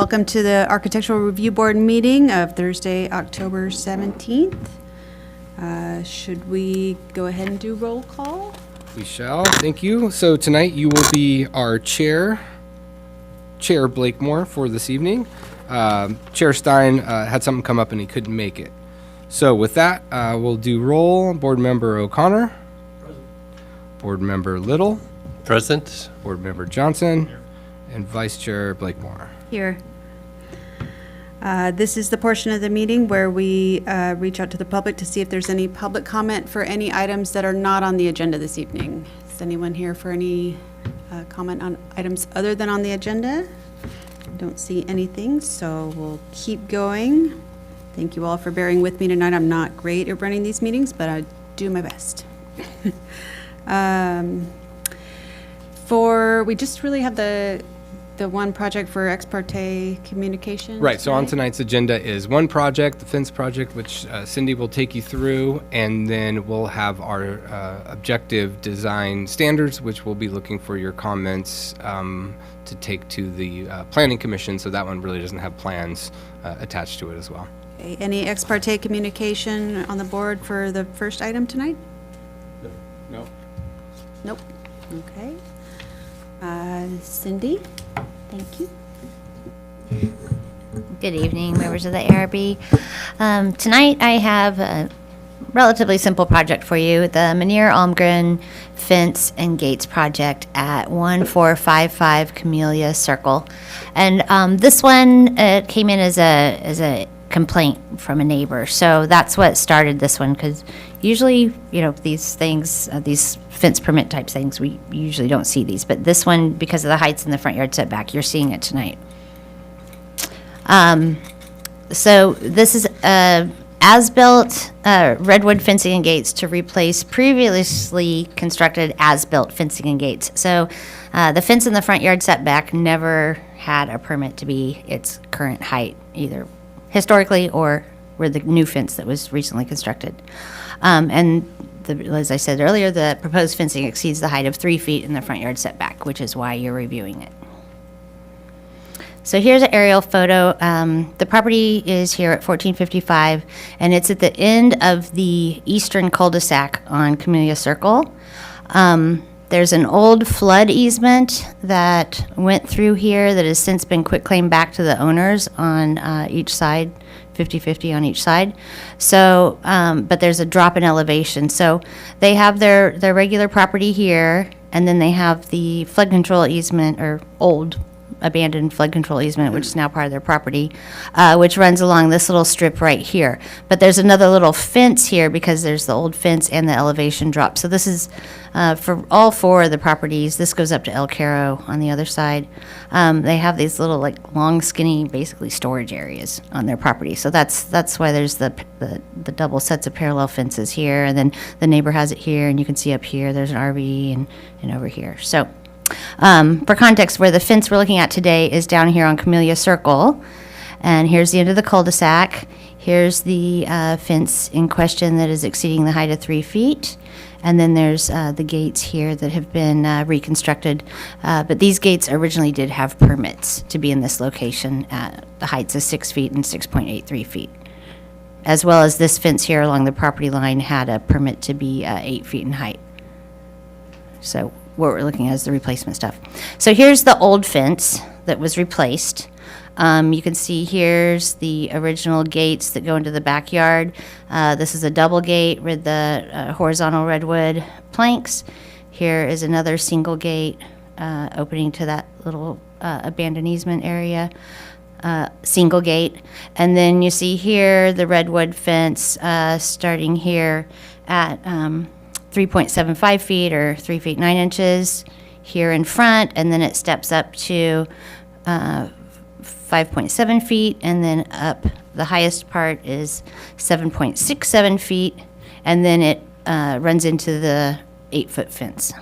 Welcome to the Architectural Review Board meeting of Thursday, October 17th. Should we go ahead and do roll call? We shall. Thank you. So tonight you will be our Chair Blakemore, for this evening. Chair Stein had something come up and he couldn't make it. So with that, we'll do roll. Board Member O'Connor. Present. Board Member Little. Present. Board Member Johnson. Here. And Vice Chair Blakemore. Here. This is the portion of the meeting where we reach out to the public to see if there's any public comment for any items that are not on the agenda this evening. Is anyone here for any comment on items other than on the agenda? Don't see anything, so we'll keep going. Thank you all for bearing with me tonight. I'm not great at running these meetings, but I do my best. We just really have the one project for ex parte communication. Right, so on tonight's agenda is one project, the fence project, which Cindy will take you through, and then we'll have our objective design standards, which we'll be looking for your comments to take to the Planning Commission, so that one really doesn't have plans attached to it as well. Okay. Any ex parte communication on the board for the first item tonight? No. Nope. Okay. Cindy? Thank you. Good evening, members of the ARB. Tonight I have a relatively simple project for you, the Menier Almgren Fence and Gates project at 1455 Camellia Circle. And this one came in as a complaint from a neighbor. So that's what started this one, because usually, you know, these things, these fence permit type things, we usually don't see these. But this one, because of the heights in the front yard setback, you're seeing it tonight. So this is as-built redwood fencing and gates to replace previously constructed as-built fencing and gates. So the fence in the front yard setback never had a permit to be its current height, either historically or with the new fence that was recently constructed. As I said earlier, the proposed fencing exceeds the height of 3 feet in the front yard setback, which is why you're reviewing it. So here's an aerial photo. The property is here at 1455, and it's at the end of the eastern cul-de-sac on Camellia Circle. There's an old flood easement that went through here that has since been quitclaimed back to the owners on each side, 50-50 on each side. So, but there's a drop in elevation. So they have their regular property here, and then they have the flood control easement, or old abandoned flood control easement, which is now part of their property, which runs along this little strip right here. But there's another little fence here because there's the old fence and the elevation drop. So this is for all four of the properties. This goes up to El Caro on the other side. They have these little, like, long, skinny, basically storage areas on their property. So that's why there's the double sets of parallel fences here, and then the neighbor has it here, and you can see up here there's an RV and over here. So for context, where the fence we're looking at today is down here on Camellia Circle, and here's the end of the cul-de-sac. Here's the fence in question that is exceeding the height of 3 feet, and then there's the gates here that have been reconstructed. But these gates originally did have permits to be in this location at the heights of 6 feet and 6.83 feet, as well as this fence here along the property line had a permit to be 8 feet in height. So what we're looking at is the replacement stuff. So here's the old fence that was replaced. You can see here's the original gates that go into the backyard. This is a double gate with the horizontal redwood planks. Here is another single gate opening to that little abandoned easement area. Single gate. And then you see here the redwood fence starting here at 3.75 feet or 3 feet 9 inches here in front, and then it steps up to 5.7 feet, and then up the highest part is 7.67 feet, and then it runs into the 8-foot fence.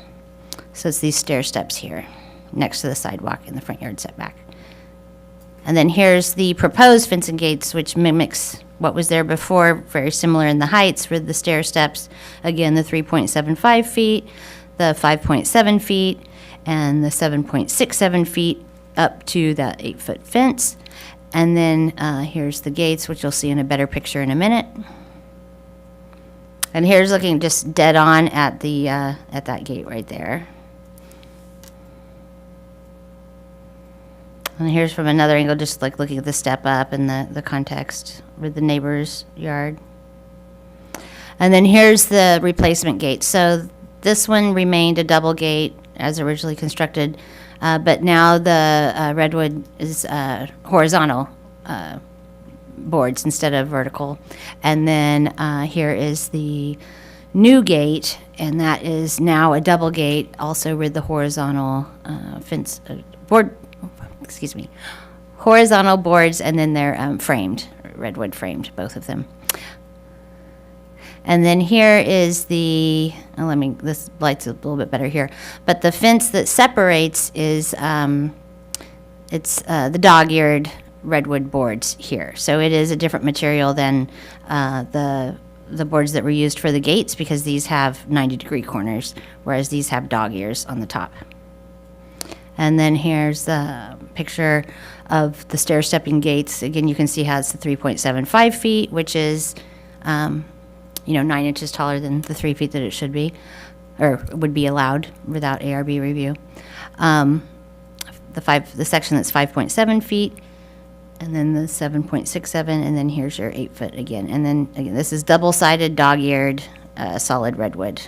So it's these stair steps here next to the sidewalk in the front yard setback. And then here's the proposed fence and gates, which mimics what was there before, very similar in the heights with the stair steps. Again, the 3.75 feet, the 5.7 feet, and the 7.67 feet up to that 8-foot fence. And then here's the gates, which you'll see in a better picture in a minute. And here's looking just dead on at the at that gate right there. And here's from another angle, just like looking at the step up and the context with the neighbor's yard. And then here's the replacement gate. So this one remained a double gate as originally constructed, but now the redwood is horizontal boards instead of vertical. And then here is the new gate, and that is now a double gate, also with the horizontal fence board. Excuse me, horizontal boards, and then they're framed, redwood framed, both of them. And then here is the, this light's a little bit better here, but the fence that separates is, it's the dog-eared redwood boards here. So it is a different material than the boards that were used for the gates, because these have 90-degree corners, whereas these have dog ears on the top. And then here's the picture of the stair-stepping gates. Again, you can see how it's the 3.75 feet, which is, 9 inches taller than the 3 feet that it should be, or would be allowed without ARB review. The section that's 5.7 feet, and then the 7.67, and then here's your 8 foot again. And then again, this is double-sided, dog-eared, solid redwood.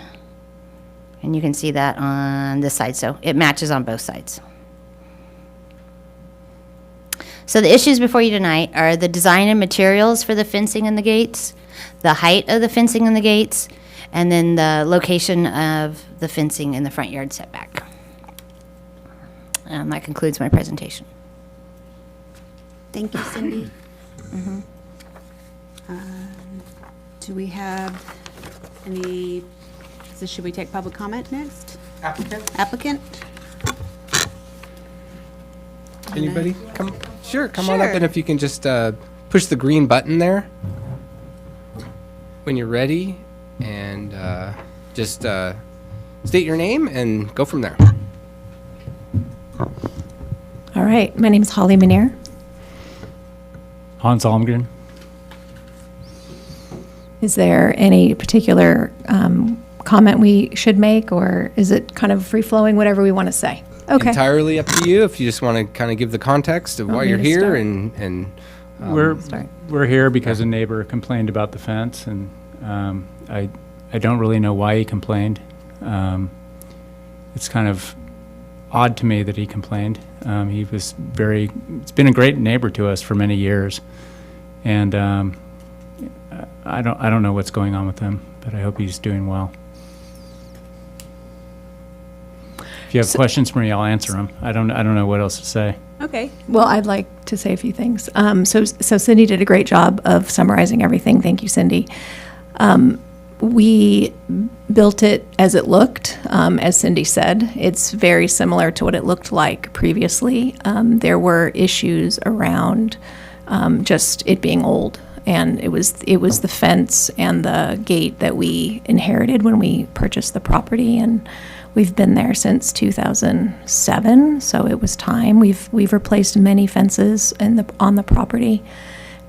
And you can see that on this side, so it matches on both sides. So the issues before you tonight are the design and materials for the fencing and the gates, the height of the fencing and the gates, and then the location of the fencing in the front yard setback. That concludes my presentation. Thank you, Cindy. Do we have any, should we take public comment next? Applicant? Anybody? Come on up, Sure. and if you can just push the green button there when you're ready, and just state your name and go from there. All right, my name is Holly Manier. Hans Almgren. Is there any particular comment we should make, or is it kind of free-flowing, whatever we want to say? Okay. Entirely up to you. If you just want to kind of give the context of why me you're to here, start? and Start. We're here because a neighbor complained about the fence, and I don't really know why he complained. It's kind of odd to me that he complained. It's been a great neighbor to us for many years, and I don't know what's going on with him, but I hope he's doing well. If you have questions for me, I'll answer them. I don't know what else to say. Okay. Well, I'd like to say a few things. So Cindy did a great job of summarizing everything. Thank you, Cindy. We built it as it looked, as Cindy said. It's very similar to what it looked like previously. There were issues around just it being old, and it was the fence and the gate that we inherited when we purchased the property, and we've been there since 2007, so it was time. We've replaced many fences on the property,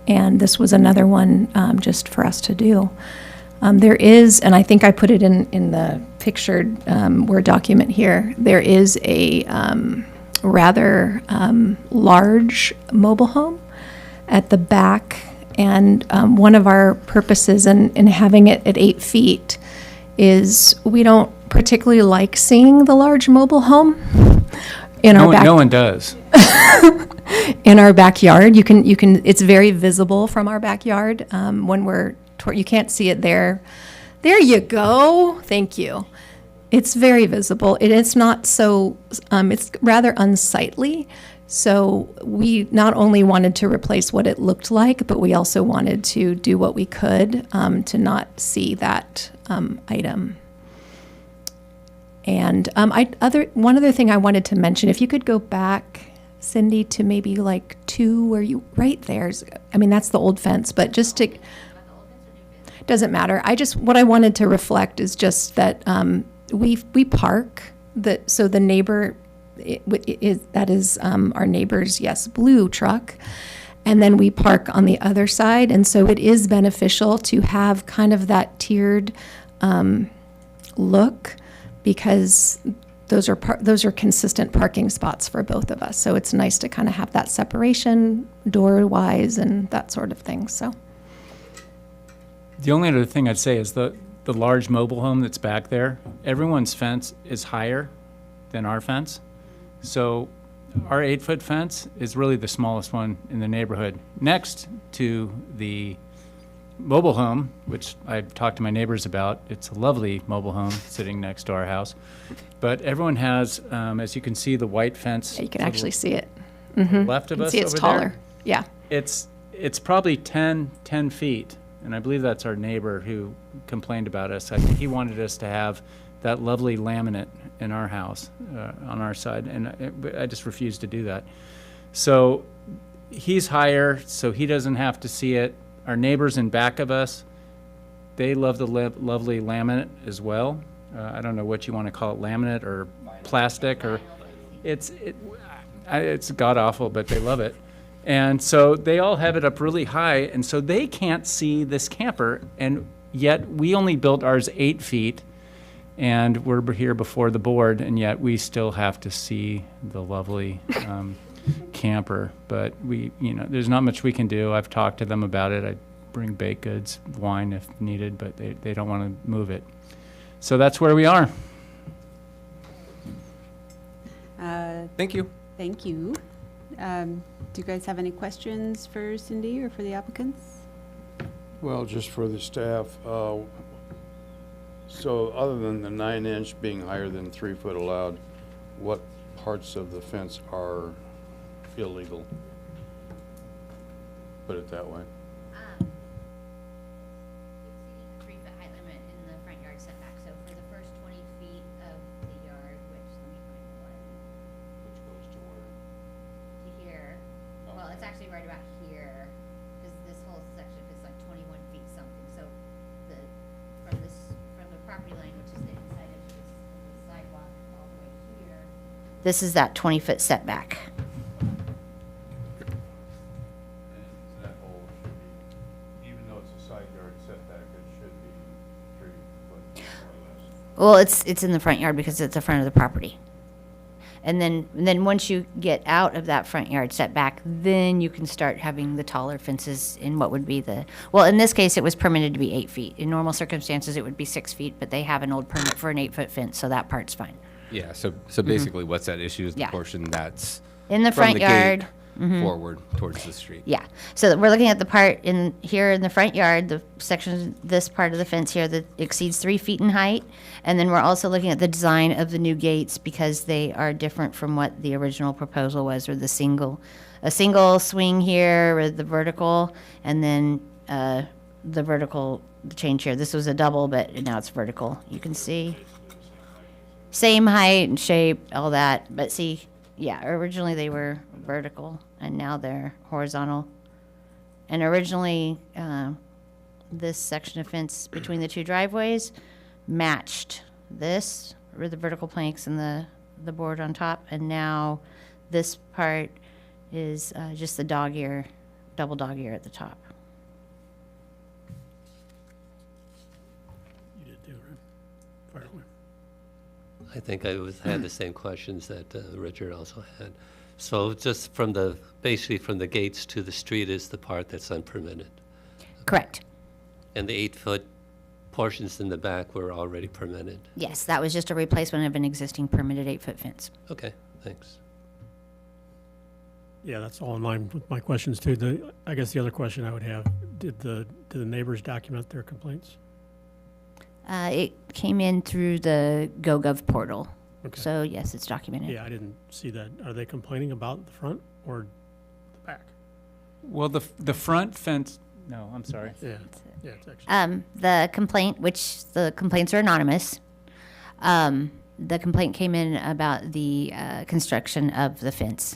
and this was another one just for us to do. There is, and I think I put it in the pictured Word document here, there is a rather large mobile home at the back, and one of our purposes in having it at 8 feet is we don't particularly like seeing the large mobile home in our back. No one does. In our backyard, you can. It's very visible from our backyard when we're. You can't see it there. There you go. Thank you. It's very visible. It is not so. It's rather unsightly. So we not only wanted to replace what it looked like, but we also wanted to do what we could to not see that item. And one other thing I wanted to mention, if you could go back, Cindy, to maybe like 2 where you, right there's, that's the old fence, but just to, doesn't matter. What I wanted to reflect is just that we park, so the neighbor that is our neighbor's, yes, blue truck. And then we park on the other side. And so it is beneficial to have kind of that tiered look, because those are consistent parking spots for both of us. So it's nice to kind of have that separation door-wise and that sort of thing, so. The only other thing I'd say is the large mobile home that's back there, everyone's fence is higher than our fence. So our 8-foot fence is really the smallest one in the neighborhood. Next to the mobile home, which I've talked to my neighbors about, it's a lovely mobile home sitting next to our house. But everyone has, as you can see, the white fence. Yeah, you can actually see it. Left of You can us see it's over taller. there. Yeah. It's probably 10 feet, and I believe that's our neighbor who complained about us. I think he wanted us to have that lovely laminate in our house, on our side, and I just refused to do that. So he's higher, so he doesn't have to see it. Our neighbors in back of us, they love the lovely laminate as well. I don't know what you want to call it, laminate or plastic, or it's god-awful, but they love it. And so they all have it up really high, and so they can't see this camper, and yet we only built ours 8 feet, and we're here before the board, and yet we still have to see the lovely camper. But there's not much we can do. I've talked to them about it. I bring baked goods, wine if needed, but they don't want to move it. So that's where we are. Thank you. Thank you. Do you guys have any questions for Cindy or for the applicants? Well, just for the staff, so other than the 9-inch being higher than 3 foot allowed, what parts of the fence are illegal? Put it that way. Exceeding the 3-foot height limit in the front yard setback. So for the first 20 feet of the yard, which, let me find the one, Which goes to where? to here. Well, it's actually right about here, because this whole section is like 21 feet something. So from the property line, which is the inside edge of this sidewalk, all the way here. This is that 20-foot setback. That hole should be, even though it's a side yard setback, it should be 3 foot more or less. Well, it's in the front yard because it's the front of the property. And then once you get out of that front yard setback, then you can start having the taller fences in what would be well, in this case, it was permitted to be 8 feet. In normal circumstances, it would be 6 feet, but they have an old permit for an 8-foot fence, so that part's fine. Yeah, so basically what's at issue is the Yeah. portion that's In the from front the yard. gate forward towards the street. Yeah, so we're looking at the part in here in the front yard, the section, this part of the fence here that exceeds 3 feet in height. And then we're also looking at the design of the new gates because they are different from what the original proposal was, or a single swing here with the vertical, and then the vertical change here. This was a double, but now it's vertical. You can see same height and shape, all that, but see, yeah, originally they were vertical and now they're horizontal. And originally, this section of fence between the two driveways matched this with the vertical planks and the board on top. And now this part is just the dog ear, double dog ear at the top. You did too, right? Fire away. I think I had the same questions that Richard also had. So just basically from the gates to the street is the part that's unpermitted. Correct. And the 8-foot portions in the back were already permitted. Yes, that was just a replacement of an existing permitted 8-foot fence. Okay, thanks. Yeah, that's all in line with my questions too. I guess the other question I would have, did the neighbors document their complaints? It came in through the GoGov portal. Okay. So yes, it's documented. Yeah, I didn't see that. Are they complaining about the front or the back? Well, the front fence, no, I'm sorry. Yeah, yeah, it's actually. The complaint, which the complaints are anonymous, the complaint came in about the construction of the fence,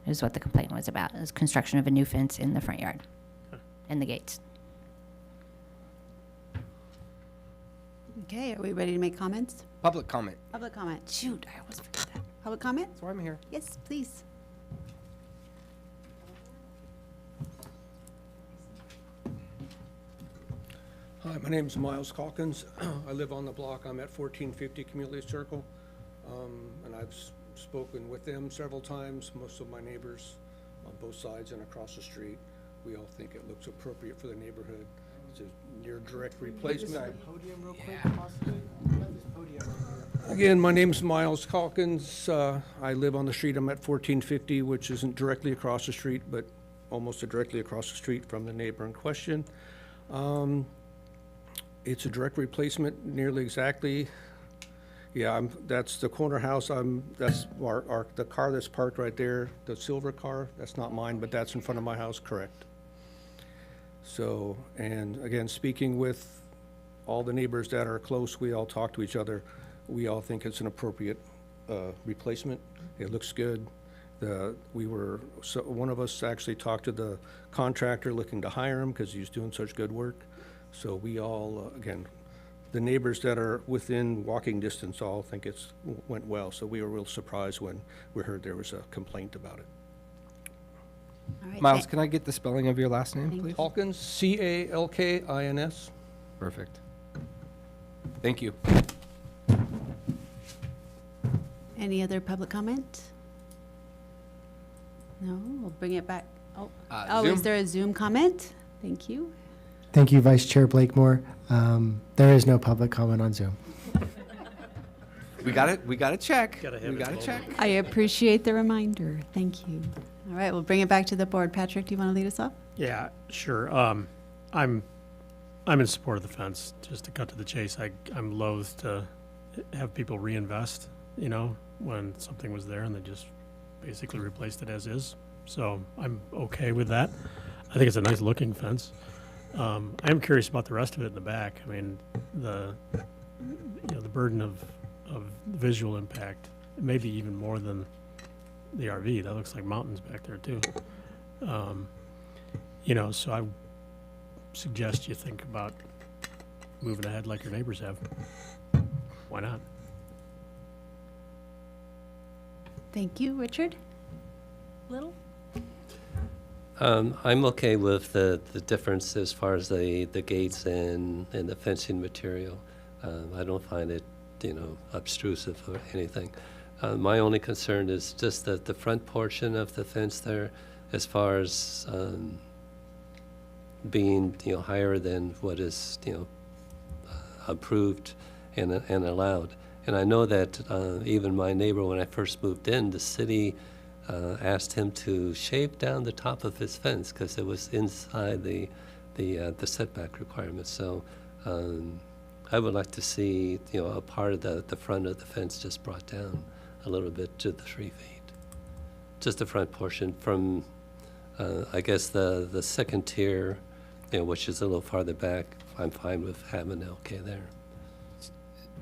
is what the complaint was about. It was construction of a new fence in the front yard and the gates. Okay, are we ready to make comments? Public comment. Public comment. Shoot, I almost forgot that. Public comment? That's why I'm here. Yes, please. Hi, my name is Miles Calkins. I live on the block. I'm at 1450 Community Circle. And I've spoken with them several times, most of my neighbors on both sides and across the street. We all think it looks appropriate for the neighborhood. It's a near direct replacement. Again, my name's Miles Calkins. I live on the street. I'm at 1450, which isn't directly across the street, but almost directly across the street from the neighbor in question. It's a direct replacement, nearly exactly. Yeah, that's the corner house. That's the car that's parked right there, the silver car. That's not mine, but that's in front of my house, correct. So, and again, speaking with all the neighbors that are close, we all talk to each other. We all think it's an appropriate replacement. It looks good. One of us actually talked to the contractor looking to hire him because he's doing such good work. So we all, again, the neighbors that are within walking distance all think went well. So we were real surprised when we heard there was a complaint about it. All right. Miles, can I get the spelling of your last name, please? Calkins, Calkins. Perfect. Thank you. Any other public comment? No, we'll bring it back. Oh, is Zoom? there a Zoom comment? Thank you. Thank you, Vice Chair Blakemore. There is no public comment on Zoom. We got it. We got to check. Gotta have We it got to global. check. I appreciate the reminder. Thank you. All right, we'll bring it back to the board. Patrick, do you want to lead us off? Yeah, sure. I'm in support of the fence. Just to cut to the chase, I'm loath to have people reinvest, when something was there and they just basically replaced it as is. So I'm okay with that. I think it's a nice looking fence. I am curious about the rest of it in the back. I mean, the burden of visual impact, maybe even more than the RV. That looks like mountains back there too. So I suggest you think about moving ahead like your neighbors have. Why not? Thank you. Richard? Little? I'm okay with the difference as far as the gates and the fencing material. I don't find it, obtrusive or anything. My only concern is just that the front portion of the fence there, as far as being, higher than what is, approved and allowed. And I know that even my neighbor, when I first moved in, the city asked him to shave down the top of his fence because it was inside the setback requirements. So I would like to see, a part of the front of the fence just brought down a little bit to the 3 feet. Just the front portion from, I guess, the second tier, which is a little farther back. I'm fine with having it okay there.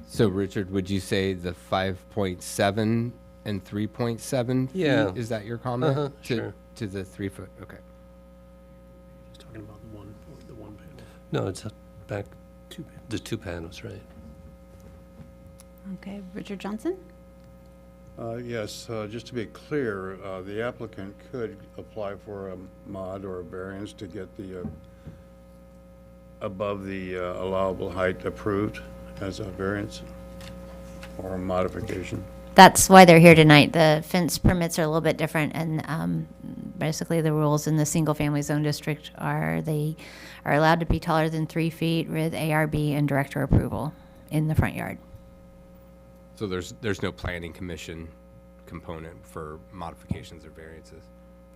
So, Richard, would you say the 5.7 and 3.7 feet? Yeah. Is that your comment? Uh-huh, sure. To the 3 foot, okay. Just talking about the one panel. No, it's back, Two panels. the 2 panels, right? Okay, Richard Johnson? Yes, just to be clear, the applicant could apply for a mod or a variance to get the above the allowable height approved as a variance or a modification. That's why they're here tonight. The fence permits are a little bit different, and basically the rules in the single-family zone district are they are allowed to be taller than 3 feet with ARB and director approval in the front yard. So there's no planning commission component for modifications or variances?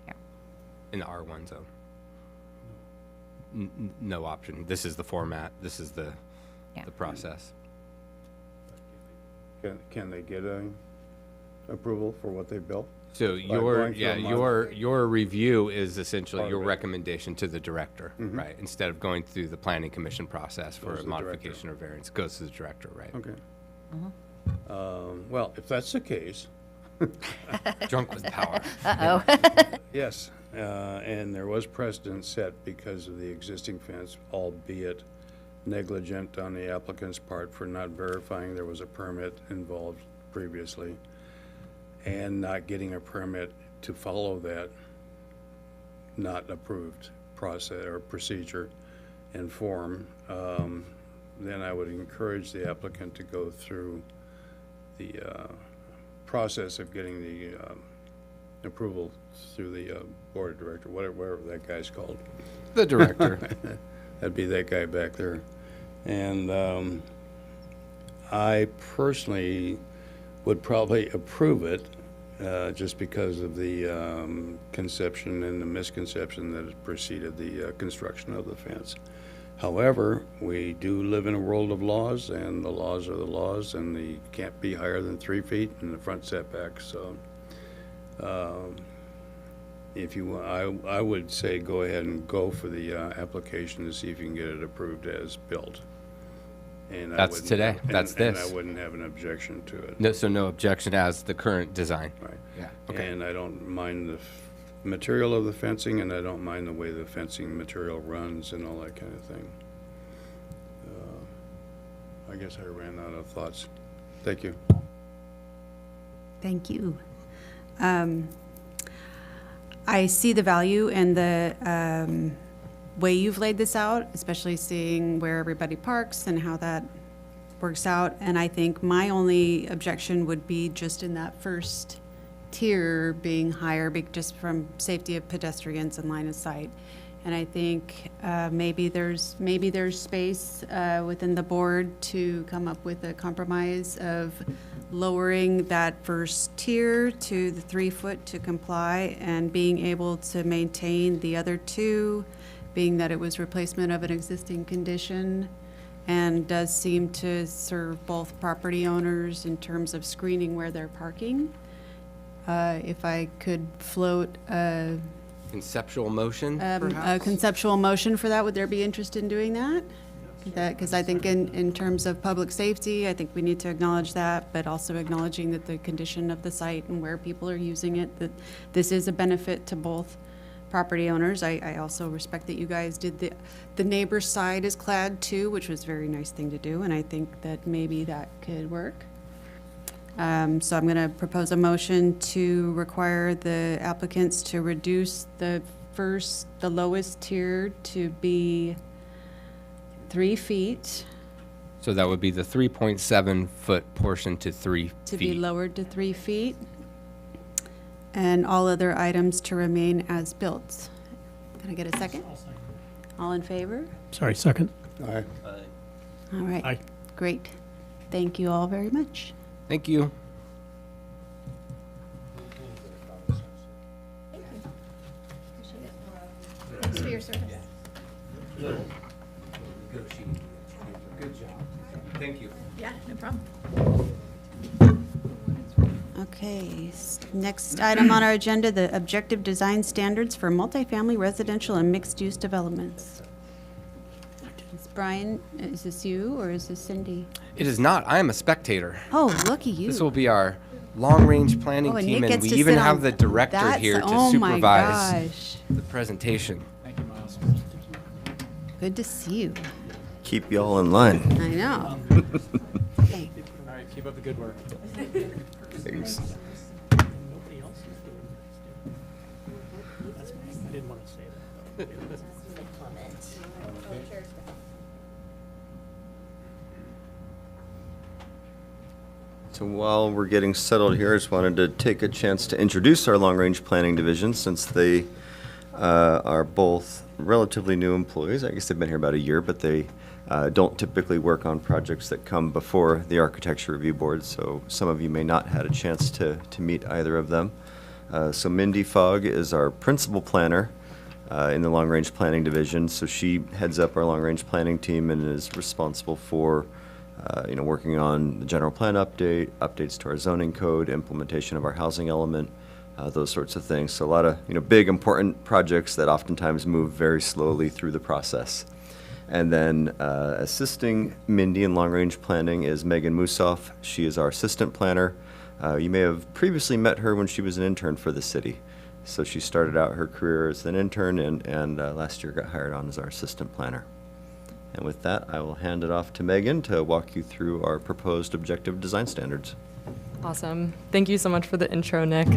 Yeah. In the R1 zone? No option. This is the format. This is the process. Can they get a approval for what they built? So going through a your review is essentially Part your of it. recommendation to the director, right? Instead of going through the planning commission process for Goes a to the director. modification or variance, goes to the director, right? Okay. Well, if that's the case, Drunk with power. yes, and there was precedent set because of the existing fence, albeit negligent on the applicant's part for not verifying there was a permit involved previously. and not getting a permit to follow that not approved process or procedure and form, then I would encourage the applicant to go through the process of getting the approval through the board of director, whatever that guy's called. The director. That'd be that guy back there. And I personally would probably approve it just because of the conception and the misconception that has preceded the construction of the fence. However, we do live in a world of laws, and the laws are the laws, and they can't be higher than 3 feet in the front setback. So if you, I would say go ahead and go for the application to see if you can get it approved as built. And That's today. That's and this. I wouldn't have an objection to it. No, so no objection as the current design. Right. Yeah, okay. And I don't mind the material of the fencing, and I don't mind the way the fencing material runs and all that kind of thing. I guess I ran out of thoughts. Thank you. Thank you. I see the value in the way you've laid this out, especially seeing where everybody parks and how that works out. And I think my only objection would be just in that first tier being higher, just from safety of pedestrians and line of sight. And I think maybe there's space within the board to come up with a compromise of lowering that first tier to the 3 foot to comply, and being able to maintain the other two, being that it was replacement of an existing condition and does seem to serve both property owners in terms of screening where they're parking. If I could float a Conceptual motion, a perhaps? conceptual motion for that, would there be interest in doing that? Because I think in terms of public safety, I think we need to acknowledge that, but also acknowledging that the condition of the site and where people are using it, that this is a benefit to both property owners. I also respect that you guys did the neighbor's side is clad too, which was a very nice thing to do, and I think that maybe that could work. So I'm going to propose a motion to require the applicants to reduce the lowest tier to be 3 feet, So that would be the 3.7 foot portion to 3 to be feet. lowered to 3 feet, and all other items to remain as built. Can I get a second? All in favor? Sorry, second. All right. All right. Aye. Great. Thank you all very much. Thank you. Thanks for your service. Good job. Thank you. Yeah, no problem. Okay, next item on our agenda, the objective design standards for multifamily residential and mixed-use developments. Brian, is this you or is this Cindy? It is not. I am a spectator. Oh, lucky you. This will be our long-range planning Oh, and team, Nick and gets we to even sit have on- the director That's- here to oh my supervise gosh. the presentation. Thank you, Miles. Good to see you. Keep y'all in line. I know. Okay. All right, keep up the good work. Thanks. Nobody else is doing this. I didn't want to say that. So while we're getting settled here, I just wanted to take a chance to introduce our long-range planning division, since they are both relatively new employees. I guess they've been here about a year, but they don't typically work on projects that come before the Architecture Review Board, so some of you may not had a chance to meet either of them. So Mindy Fogg is our principal planner in the long-range planning division, so she heads up our long-range planning team and is responsible for working on the general plan updates to our zoning code, implementation of our housing element, those sorts of things. So a lot of, big, important projects that oftentimes move very slowly through the process. And then assisting Mindy in long-range planning is Megan Musoff. She is our assistant planner. You may have previously met her when she was an intern for the city. So she started out her career as an intern and last year got hired on as our assistant planner. And with that, I will hand it off to Megan to walk you through our proposed objective design standards. Awesome. Thank you so much for the intro, Nick.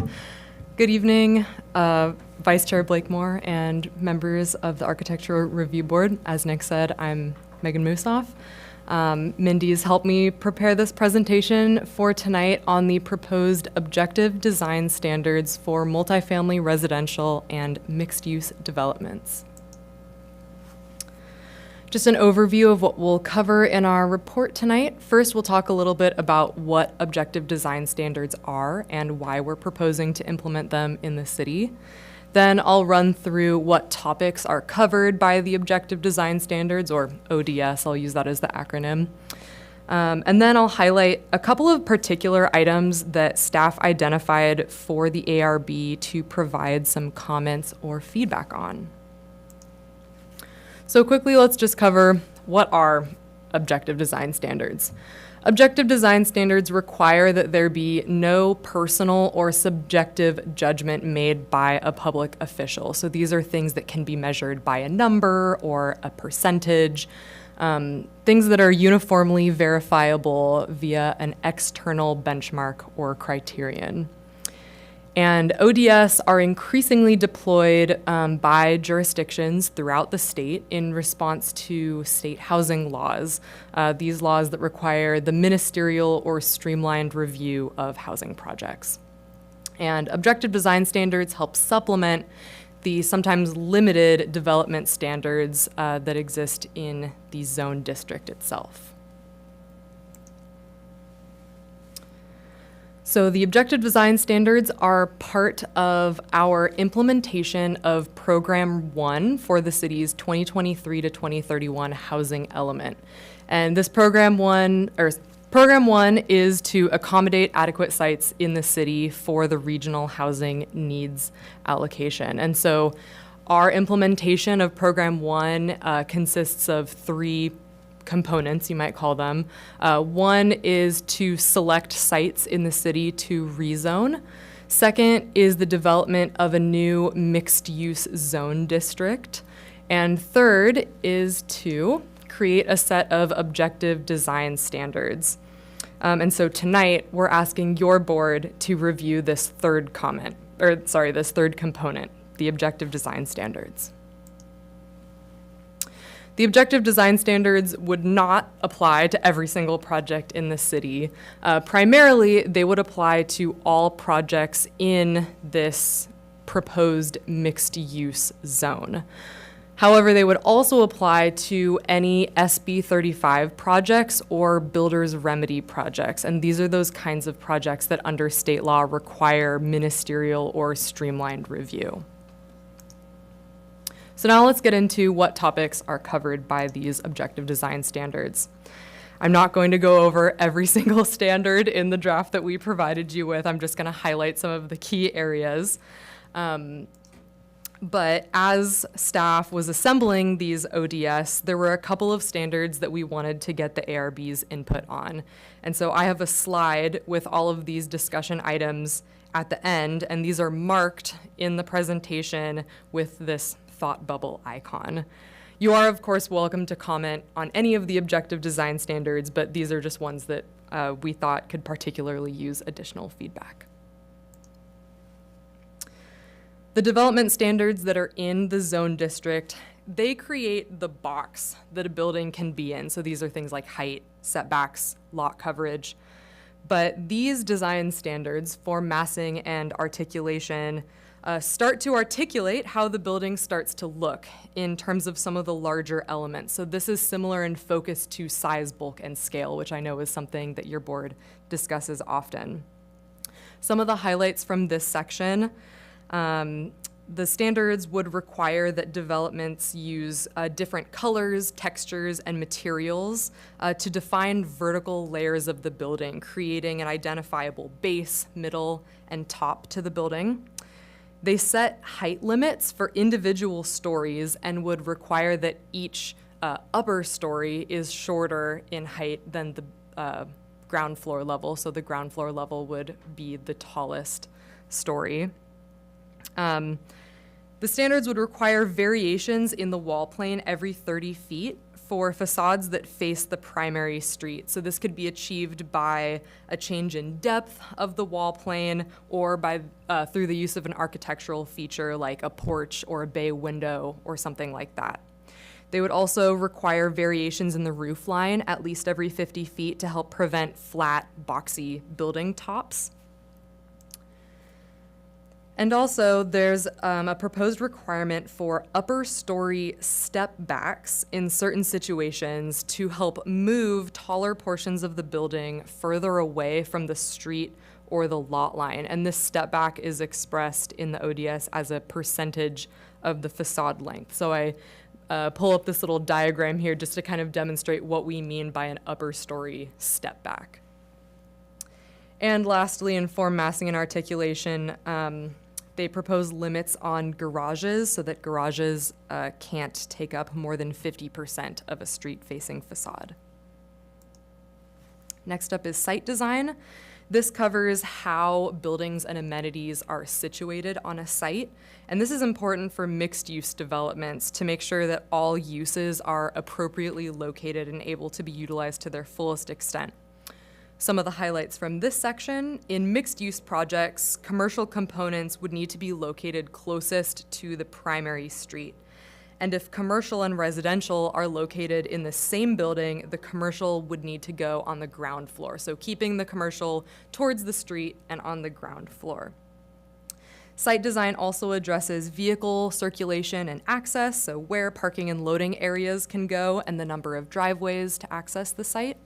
Good evening, Vice Chair Blakemore and members of the Architectural Review Board. As Nick said, I'm Megan Musoff. Mindy's helped me prepare this presentation for tonight on the proposed objective design standards for multifamily residential and mixed-use developments. Just an overview of what we'll cover in our report tonight. First, we'll talk a little bit about what objective design standards are and why we're proposing to implement them in the city. Then I'll run through what topics are covered by the objective design standards, or ODS, I'll use that as the acronym. And then I'll highlight a couple of particular items that staff identified for the ARB to provide some comments or feedback on. So quickly, let's just cover what are objective design standards. Objective design standards require that there be no personal or subjective judgment made by a public official. So these are things that can be measured by a number or a percentage, things that are uniformly verifiable via an external benchmark or criterion. And ODS are increasingly deployed by jurisdictions throughout the state in response to state housing laws, these laws that require the ministerial or streamlined review of housing projects. And objective design standards help supplement the sometimes limited development standards that exist in the zone district itself. So the objective design standards are part of our implementation of Program 1 for the city's 2023 to 2031 housing element. And this Program 1 is to accommodate adequate sites in the city for the regional housing needs allocation. And so our implementation of Program 1 consists of three components, you might call them. One is to select sites in the city to rezone. Second is the development of a new mixed-use zone district. And third is to create a set of objective design standards. And so tonight, we're asking your board to review this third component, the objective design standards. The objective design standards would not apply to every single project in the city. Primarily, they would apply to all projects in this proposed mixed-use zone. However, they would also apply to any SB 35 projects or builder's remedy projects, and these are those kinds of projects that under state law require ministerial or streamlined review. So now let's get into what topics are covered by these objective design standards. I'm not going to go over every single standard in the draft that we provided you with. I'm just going to highlight some of the key areas. But as staff was assembling these ODS, there were a couple of standards that we wanted to get the ARB's input on. And so I have a slide with all of these discussion items at the end, and these are marked in the presentation with this thought bubble icon. You are, of course, welcome to comment on any of the objective design standards, but these are just ones that we thought could particularly use additional feedback. The development standards that are in the zone district, they create the box that a building can be in. So these are things like height, setbacks, lot coverage. But these design standards for massing and articulation start to articulate how the building starts to look in terms of some of the larger elements. So this is similar in focus to size, bulk, and scale, which I know is something that your board discusses often. Some of the highlights from this section, the standards would require that developments use different colors, textures, and materials to define vertical layers of the building, creating an identifiable base, middle, and top to the building. They set height limits for individual stories and would require that each upper story is shorter in height than the ground floor level. So the ground floor level would be the tallest story. The standards would require variations in the wall plane every 30 feet for facades that face the primary street. So this could be achieved by a change in depth of the wall plane or by through the use of an architectural feature like a porch or a bay window or something like that. They would also require variations in the roof line at least every 50 feet to help prevent flat, boxy building tops. And also, there's a proposed requirement for upper story step backs in certain situations to help move taller portions of the building further away from the street or the lot line. And this step back is expressed in the ODS as a percentage of the facade length. So I pull up this little diagram here just to kind of demonstrate what we mean by an upper story step back. And lastly, in form, massing, and articulation, they propose limits on garages so that garages can't take up more than 50% of a street-facing facade. Next up is site design. This covers how buildings and amenities are situated on a site. And this is important for mixed-use developments to make sure that all uses are appropriately located and able to be utilized to their fullest extent. Some of the highlights from this section: in mixed-use projects, commercial components would need to be located closest to the primary street. And if commercial and residential are located in the same building, the commercial would need to go on the ground floor. So keeping the commercial towards the street and on the ground floor. Site design also addresses vehicle circulation and access, so where parking and loading areas can go and the number of driveways to access the site.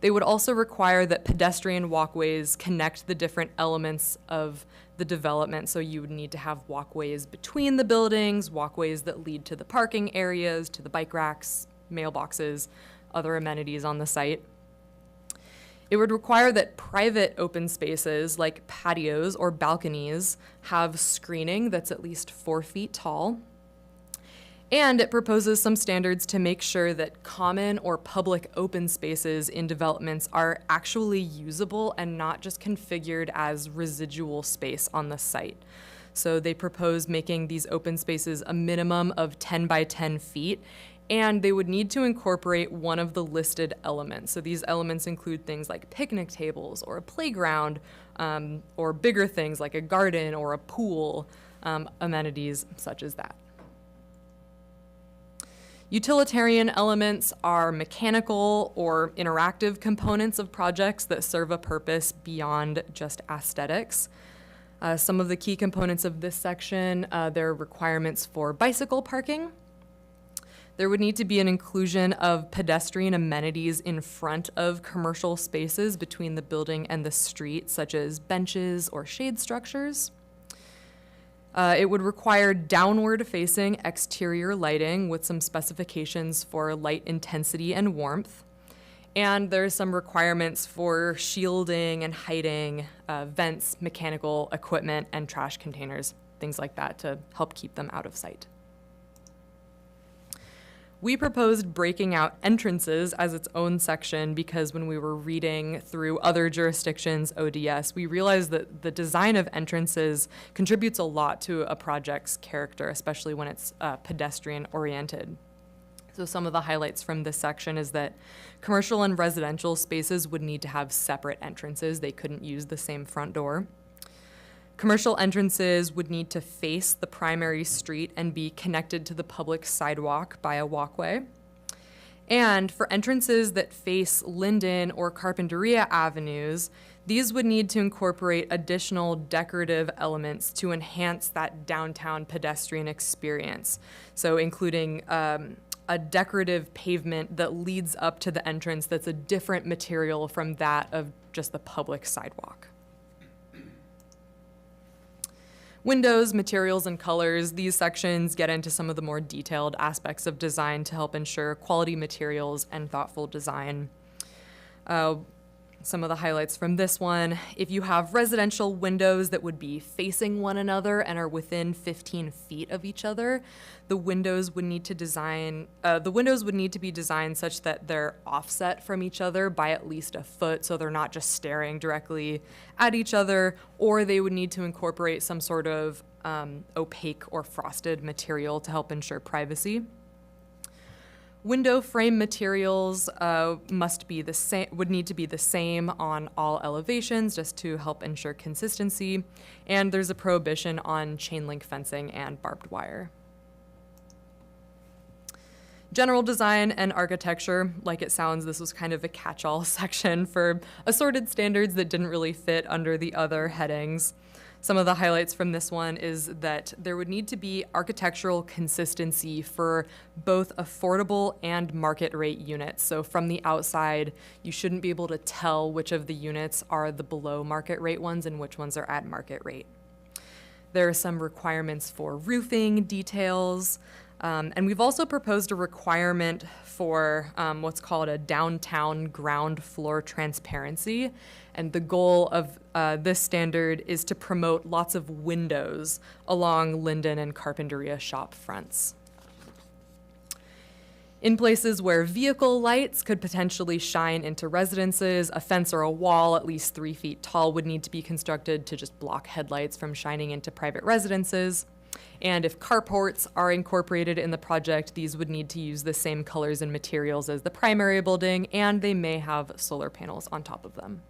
They would also require that pedestrian walkways connect the different elements of the development. So you would need to have walkways between the buildings, walkways that lead to the parking areas, to the bike racks, mailboxes, other amenities on the site. It would require that private open spaces like patios or balconies have screening that's at least 4 feet tall. And it proposes some standards to make sure that common or public open spaces in developments are actually usable and not just configured as residual space on the site. So they propose making these open spaces a minimum of 10 by 10 feet, and they would need to incorporate one of the listed elements. So these elements include things like picnic tables or a playground, or bigger things like a garden or a pool, amenities such as that. Utilitarian elements are mechanical or interactive components of projects that serve a purpose beyond just aesthetics. Some of the key components of this section, there are requirements for bicycle parking. There would need to be an inclusion of pedestrian amenities in front of commercial spaces between the building and the street, such as benches or shade structures. It would require downward-facing exterior lighting with some specifications for light intensity and warmth. And there's some requirements for shielding and hiding vents, mechanical equipment, and trash containers, things like that, to help keep them out of sight. We proposed breaking out entrances as its own section because when we were reading through other jurisdictions' ODS, we realized that the design of entrances contributes a lot to a project's character, especially when it's pedestrian-oriented. So some of the highlights from this section is that commercial and residential spaces would need to have separate entrances. They couldn't use the same front door. Commercial entrances would need to face the primary street and be connected to the public sidewalk by a walkway. And for entrances that face Linden or Carpinteria avenues, these would need to incorporate additional decorative elements to enhance that downtown pedestrian experience. So including a decorative pavement that leads up to the entrance that's a different material from that of just the public sidewalk. Windows, materials, and colors. These sections get into some of the more detailed aspects of design to help ensure quality materials and thoughtful design. Some of the highlights from this one: if you have residential windows that would be facing one another and are within 15 feet of each other, the windows would need to be designed such that they're offset from each other by at least a foot, so they're not just staring directly at each other, or they would need to incorporate some sort of opaque or frosted material to help ensure privacy. Window frame materials must be the same, would need to be the same on all elevations just to help ensure consistency. And there's a prohibition on chain link fencing and barbed wire. General design and architecture, like it sounds, this was kind of a catch-all section for assorted standards that didn't really fit under the other headings. Some of the highlights from this one is that there would need to be architectural consistency for both affordable and market rate units. So from the outside, you shouldn't be able to tell which of the units are the below market rate ones and which ones are at market rate. There are some requirements for roofing details, and we've also proposed a requirement for what's called a downtown ground floor transparency. And the goal of this standard is to promote lots of windows along Linden and Carpinteria shop fronts. In places where vehicle lights could potentially shine into residences, a fence or a wall at least 3 feet tall would need to be constructed to just block headlights from shining into private residences. And if carports are incorporated in the project, these would need to use the same colors and materials as the primary building, and they may have solar panels on top of them.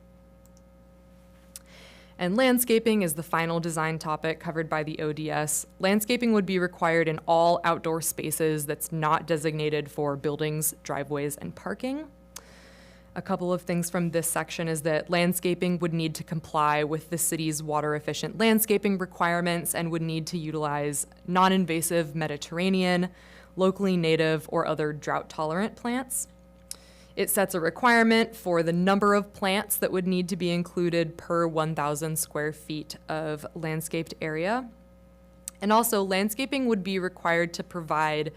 And landscaping is the final design topic covered by the ODS. Landscaping would be required in all outdoor spaces that's not designated for buildings, driveways, and parking. A couple of things from this section is that landscaping would need to comply with the city's water-efficient landscaping requirements and would need to utilize non-invasive Mediterranean, locally native, or other drought-tolerant plants. It sets a requirement for the number of plants that would need to be included per 1,000 square feet of landscaped area. And also, landscaping would be required to provide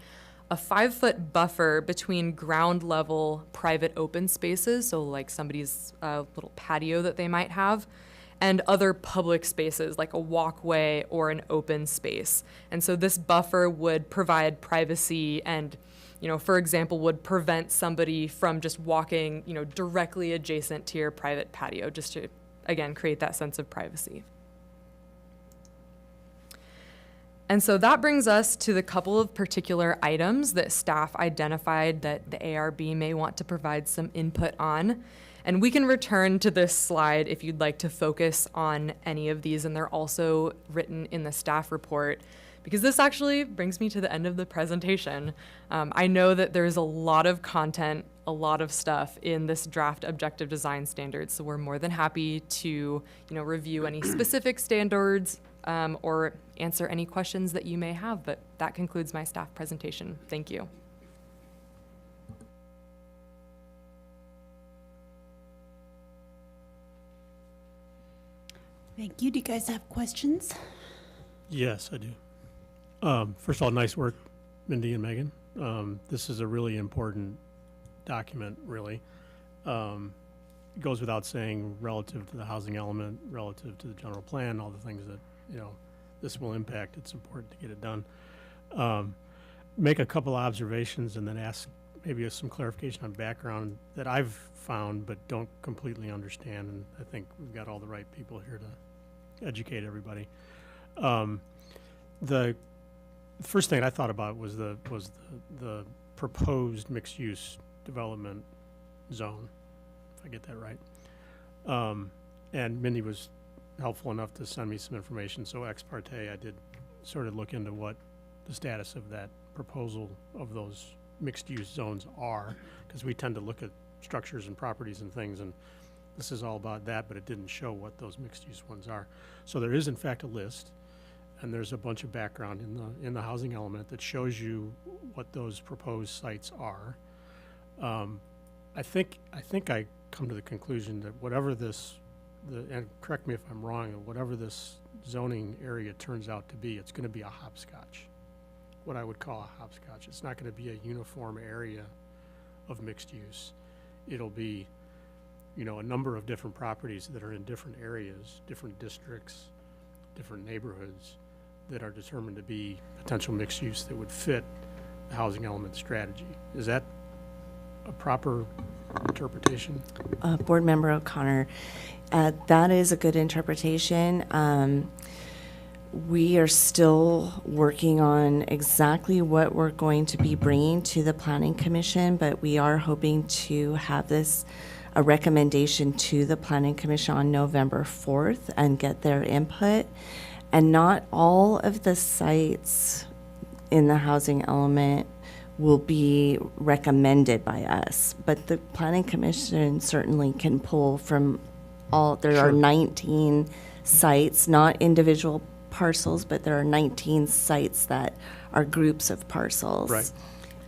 a 5-foot buffer between ground level private open spaces, so like somebody's little patio that they might have, and other public spaces like a walkway or an open space. And so this buffer would provide privacy and, for example, would prevent somebody from just walking, directly adjacent to your private patio, just to, again, create that sense of privacy. And so that brings us to the couple of particular items that staff identified that the ARB may want to provide some input on. And we can return to this slide if you'd like to focus on any of these, and they're also written in the staff report, because this actually brings me to the end of the presentation. I know that there's a lot of content, a lot of stuff in this draft objective design standards, so we're more than happy to review any specific standards or answer any questions that you may have, but that concludes my staff presentation. Thank you. Thank you. Do you guys have questions? Yes, I do. First of all, nice work, Mindy and Megan. This is a really important document, really. It goes without saying, relative to the housing element, relative to the general plan, all the things that, this will impact. It's important to get it done. Make a couple observations and then ask maybe some clarification on background that I've found but don't completely understand, and I think we've got all the right people here to educate everybody. The first thing I thought about was the proposed mixed-use development zone, if I get that right. And Mindy was helpful enough to send me some information, so ex parte I did sort of look into what the status of that proposal of those mixed-use zones are, because we tend to look at structures and properties and things, and this is all about that, but it didn't show what those mixed-use ones are. So there is in fact a list, and there's a bunch of background in the housing element that shows you what those proposed sites are. I think I come to the conclusion that whatever this, and correct me if I'm wrong, whatever this zoning area turns out to be, it's going to be a hopscotch, what I would call a hopscotch. It's not going to be a uniform area of mixed use. It'll be, a number of different properties that are in different areas, different districts, different neighborhoods that are determined to be potential mixed use that would fit the housing element strategy. Is that a proper interpretation? Board Member O'Connor, that is a good interpretation. We are still working on exactly what we're going to be bringing to the Planning Commission, but we are hoping to have this a recommendation to the Planning Commission on November 4th and get their input. And not all of the sites in the housing element will be recommended by us, but the Planning Commission certainly can pull from all, there are 19 sites, not individual parcels, but there are 19 sites that are groups of parcels. Right.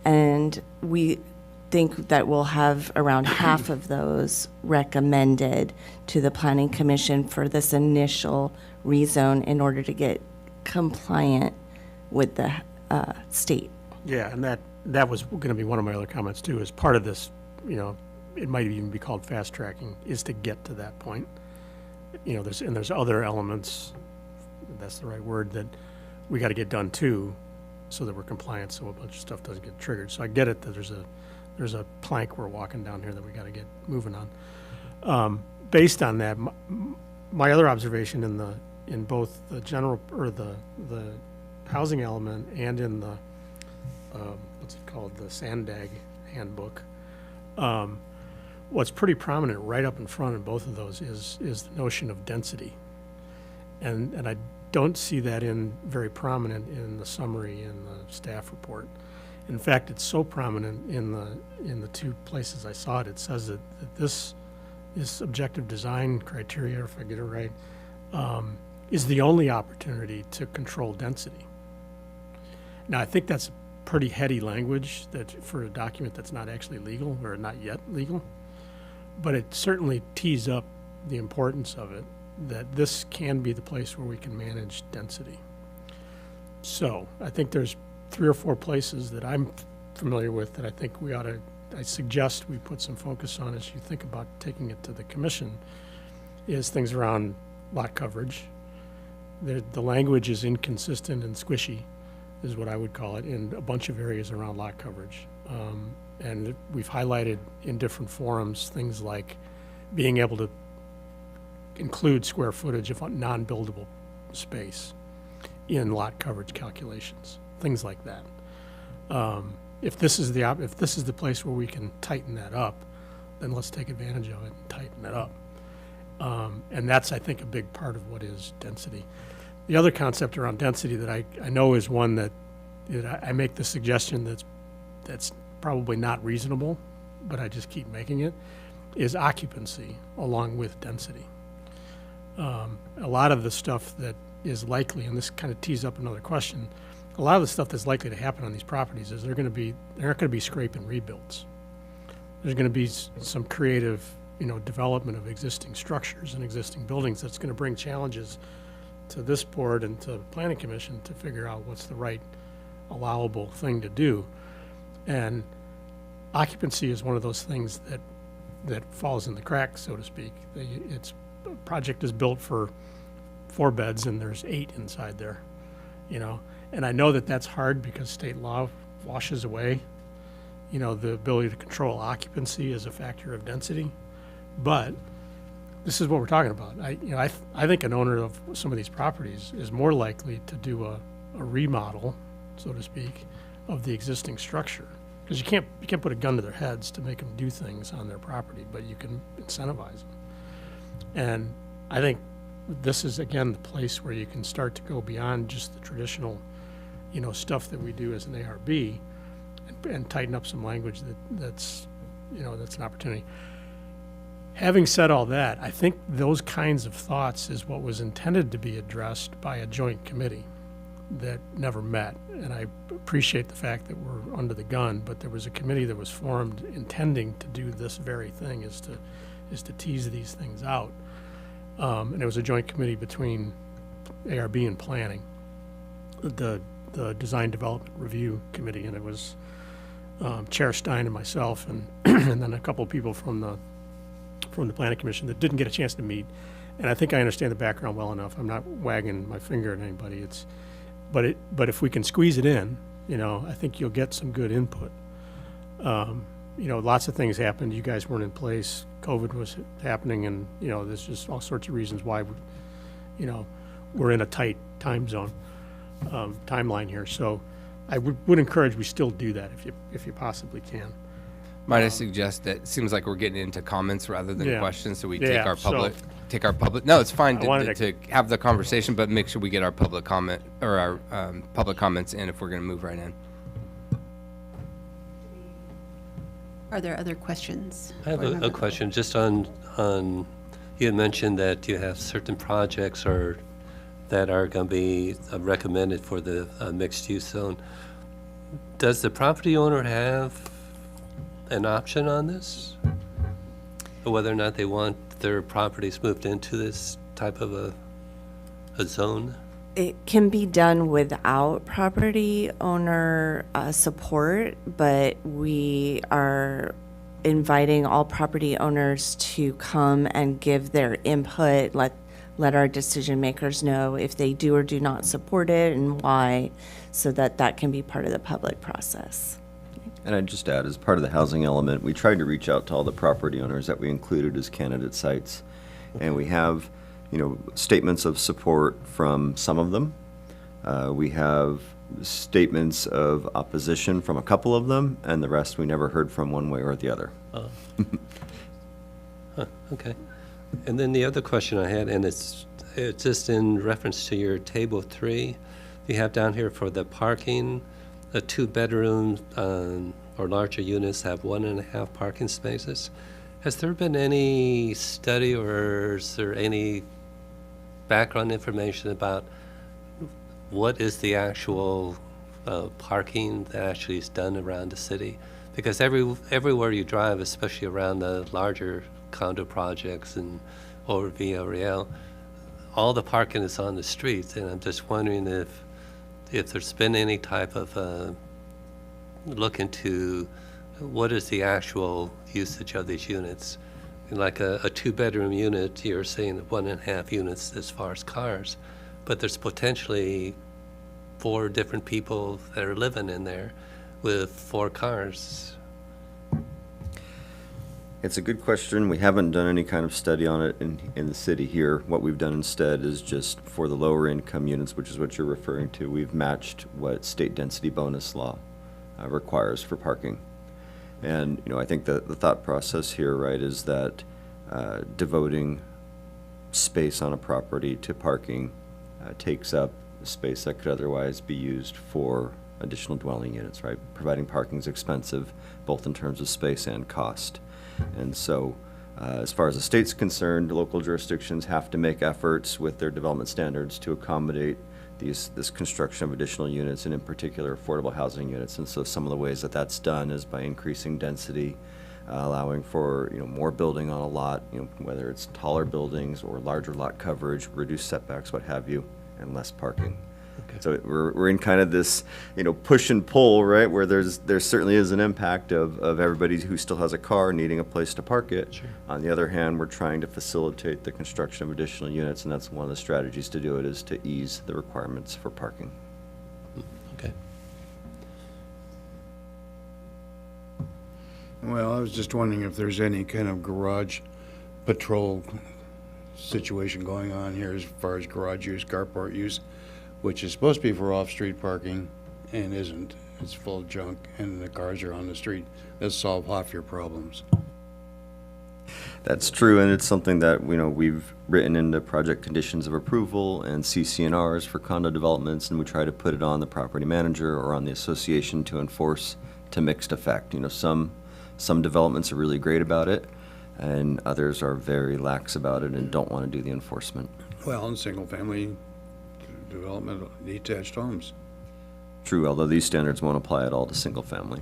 And we think that we'll have around half of those recommended to the Planning Commission for this initial rezone in order to get compliant with the state. Yeah, and that was going to be one of my other comments too, as part of this, it might even be called fast tracking, is to get to that point. There's other elements, that's the right word, that we got to get done too, so that we're compliant, so a bunch of stuff doesn't get triggered. So I get it that there's a plank we're walking down here that we got to get moving on. Based on that, my other observation in both the general, or the housing element and in the, what's it called, the Sandag handbook, what's pretty prominent right up in front of both of those is the notion of density. And I don't see that very prominent in the summary in the staff report. In fact, it's so prominent in the two places I saw it. It says that this objective design criteria, if I get it right, is the only opportunity to control density. Now, I think that's pretty heady language that for a document that's not actually legal, or not yet legal, but it certainly tees up the importance of it, that this can be the place where we can manage density. So I think there's 3 or 4 places that I'm familiar with that I think I suggest we put some focus on as you think about taking it to the commission, is things around lot coverage. The language is inconsistent and squishy, is what I would call it, in a bunch of areas around lot coverage. And we've highlighted in different forums things like being able to include square footage of non-buildable space in lot coverage calculations, things like that. If this is the place where we can tighten that up, then let's take advantage of it and tighten it up. And that's, I think, a big part of what is density. The other concept around density that I know is one that I make the suggestion that's probably not reasonable, but I just keep making it, is occupancy along with density. A lot of the stuff that is likely, and this kind of tees up another question, a lot of the stuff that's likely to happen on these properties is there aren't going to be scrape and rebuilds. There's going to be some creative, development of existing structures and existing buildings that's going to bring challenges to this board and to the Planning Commission to figure out what's the right allowable thing to do. And occupancy is one of those things that falls in the cracks, so to speak. A project is built for 4 beds and there's 8 inside there, And I know that that's hard because state law washes away, the ability to control occupancy as a factor of density. But this is what we're talking about. I think an owner of some of these properties is more likely to do a remodel, so to speak, of the existing structure. Because you can't put a gun to their heads to make them do things on their property, but you can incentivize them. And I think this is, again, the place where you can start to go beyond just the traditional, stuff that we do as an ARB and tighten up some language that's an opportunity. Having said all that, I think those kinds of thoughts is what was intended to be addressed by a joint committee that never met. And I appreciate the fact that we're under the gun, but there was a committee that was formed intending to do this very thing, is to tease these things out. And it was a joint committee between ARB and planning, the Design Development Review Committee, and it was Chair Stein and myself, and and then a couple of people from the Planning Commission that didn't get a chance to meet. And I think I understand the background well enough. I'm not wagging my finger at anybody. But if we can squeeze it in, I think you'll get some good input. Lots of things happened. You guys weren't in place. COVID was happening, and there's just all sorts of reasons why we're in a tight time zone, timeline here. So I would encourage we still do that if you possibly can. Might I suggest that it seems like we're getting into comments rather than Yeah. questions, so we Yeah, take our public, no, it's fine I wanted to have the conversation, but make sure we get our public comment, or our public comments in if we're going to move right in. Are there other questions? I have Board a member? question just on, you had mentioned that you have certain projects that are going to be recommended for the mixed-use zone. Does the property owner have an option on this? Or whether or not they want their properties moved into this type of a zone? It can be done without property owner support, but we are inviting all property owners to come and give their input, let our decision makers know if they do or do not support it and why, so that that can be part of the public process. And I'd just add, as part of the housing element, we tried to reach out to all the property owners that we included as candidate sites. And we have, statements of support from some of them. We have statements of opposition from a couple of them, and the rest we never heard from one way or the other. Okay. And then the other question I had, and it's just in reference to your table 3, you have down here for the parking, the 2-bedroom or larger units have 1.5 parking spaces. Has there been any study or is there any background information about what is the actual parking that actually is done around the city? Because everywhere you drive, especially around the larger condo projects and over Via Real, all the parking is on the streets, and I'm just wondering if there's been any type of look into what is the actual usage of these units. Like a 2-bedroom unit, you're saying 1.5 units as far as cars, but there's potentially 4 different people that are living in there with 4 cars. It's a good question. We haven't done any kind of study on it in the city here. What we've done instead is just for the lower income units, which is what you're referring to, we've matched what state density bonus law requires for parking. And, I think the thought process here, right, is that devoting space on a property to parking takes up space that could otherwise be used for additional dwelling units, right? Providing parking is expensive, both in terms of space and cost. And so, as far as the state's concerned, local jurisdictions have to make efforts with their development standards to accommodate this construction of additional units, and in particular, affordable housing units. And so some of the ways that that's done is by increasing density, allowing for, more building on a lot, whether it's taller buildings or larger lot coverage, reduced setbacks, what have you, and less parking. Okay. So we're in kind of this, push and pull, right, where there certainly is an impact of everybody who still has a car needing a place to park it. Sure. On the other hand, we're trying to facilitate the construction of additional units, and that's one of the strategies to do it, is to ease the requirements for parking. Okay. Well, I was just wondering if there's any kind of garage patrol situation going on here as far as garage use, carport use, which is supposed to be for off-street parking and isn't. It's full of junk and the cars are on the street. That'll solve half your problems. That's true, and it's something that, we've written into project conditions of approval and CC&Rs for condo developments, and we try to put it on the property manager or on the association to enforce to mixed effect. Some developments are really great about it, and others are very lax about it and don't want to do the enforcement. Well, in single-family development, detached homes. True, although these standards won't apply at all to single family.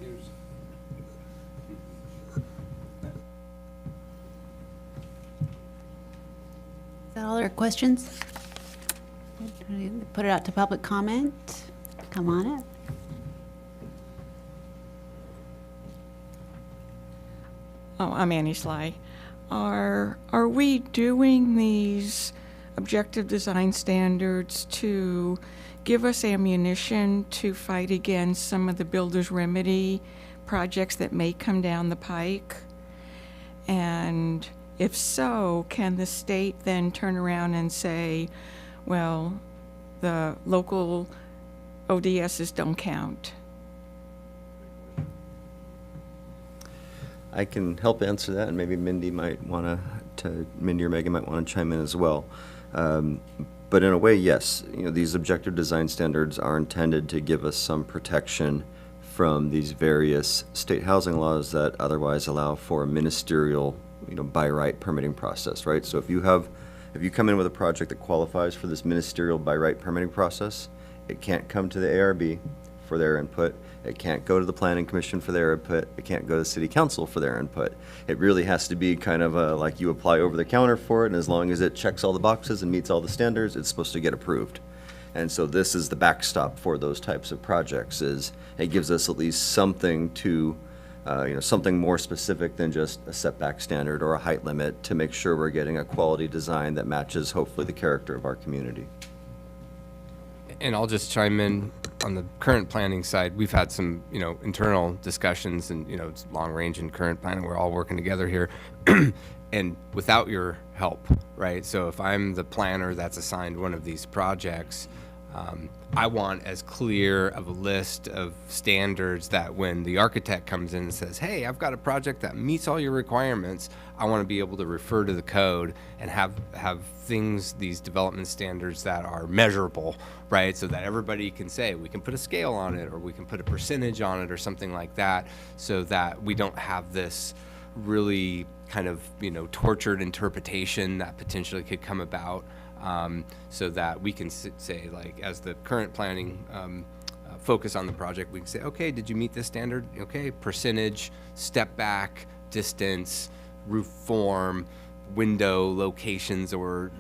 Is that all our questions? Put it out to public comment. Come on it. Oh, I'm Annie Sly. Are we doing these objective design standards to give us ammunition to fight against some of the builder's remedy projects that may come down the pike? And if so, can the state then turn around and say, well, the local ODSs don't count? I can help answer that, and maybe Mindy or Megan might want to chime in as well. But in a way, yes, these objective design standards are intended to give us some protection from these various state housing laws that otherwise allow for a ministerial, by right permitting process, right? So if you come in with a project that qualifies for this ministerial by right permitting process, it can't come to the ARB for their input. It can't go to the Planning Commission for their input. It can't go to the City Council for their input. It really has to be kind of like you apply over the counter for it, and as long as it checks all the boxes and meets all the standards, it's supposed to get approved. And so this is the backstop for those types of projects, is it gives us at least something to, something more specific than just a setback standard or a height limit, to make sure we're getting a quality design that matches hopefully the character of our community. And I'll just chime in on the current planning side. We've had some, internal discussions, and, it's long range and current planning. We're all working together here. And without your help, right? So if I'm the planner that's assigned one of these projects, I want as clear of a list of standards that when the architect comes in and says, hey, I've got a project that meets all your requirements, I want to be able to refer to the code and have things, these development standards that are measurable, right? So that everybody can say, we can put a scale on it, or we can put a percentage on it, or something like that, so that we don't have this really kind of, tortured interpretation that potentially could come about. So that we can say, like, as the current planning focus on the project, we can say, okay, did you meet this standard? Okay, percentage, step back, distance, roof form, window locations, or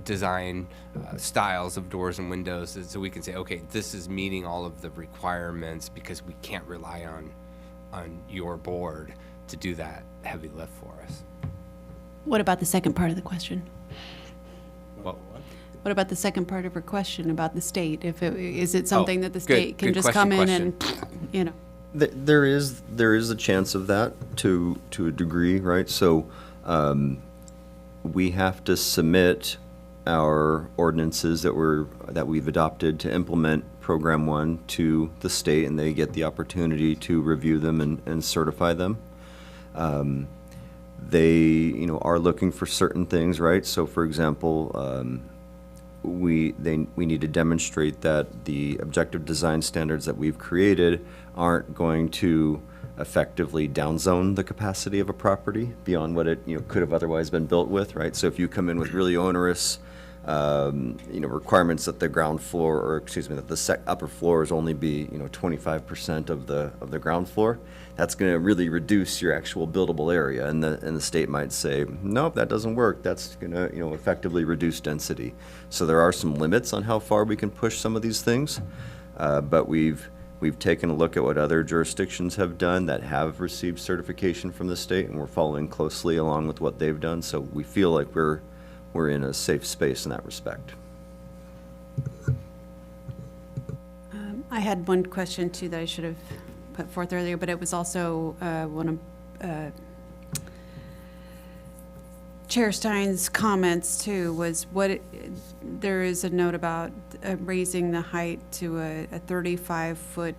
design styles of doors and windows. So we can say, okay, this is meeting all of the requirements, because we can't rely on your board to do that heavy lift for us. What about the second part of the question? Well, What about the second part of her question about the state? Is it something that the good- state can good just come in and, There is a chance of that to a degree, right? So we have to submit our ordinances that we've adopted to implement Program 1 to the state, and they get the opportunity to review them and certify them. They are looking for certain things, right? So for example, we need to demonstrate that the objective design standards that we've created aren't going to effectively downzone the capacity of a property beyond what it could have otherwise been built with, right? So if you come in with really onerous requirements that the ground floor, or excuse me, that the upper floors only be 25% of the ground floor, that's going to really reduce your actual buildable area, and the state might say, nope, that doesn't work. That's going to effectively reduce density. So there are some limits on how far we can push some of these things, but we've taken a look at what other jurisdictions have done that have received certification from the state, and we're following closely along with what they've done. So we feel like we're in a safe space in that respect. I had one question too that I should have put forth earlier, but it was also one of Chair Stein's comments too, was there is a note about raising the height to a 35-foot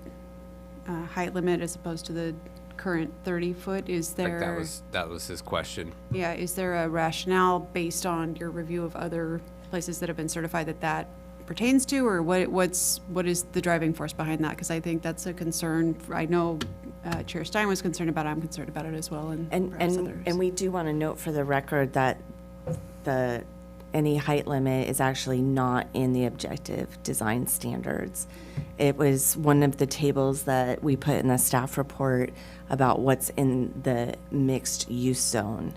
height limit as opposed to the current 30-foot. Is there? Like that was his question. Yeah, is there a rationale based on your review of other places that have been certified that pertains to, or what is the driving force behind that? Because I think that's a concern. I know Chair Stein was concerned about it. I'm concerned about it as well, and perhaps others. And we do want to note for the record that any height limit is actually not in the objective design standards. It was one of the tables that we put in the staff report about what's in the mixed use zone.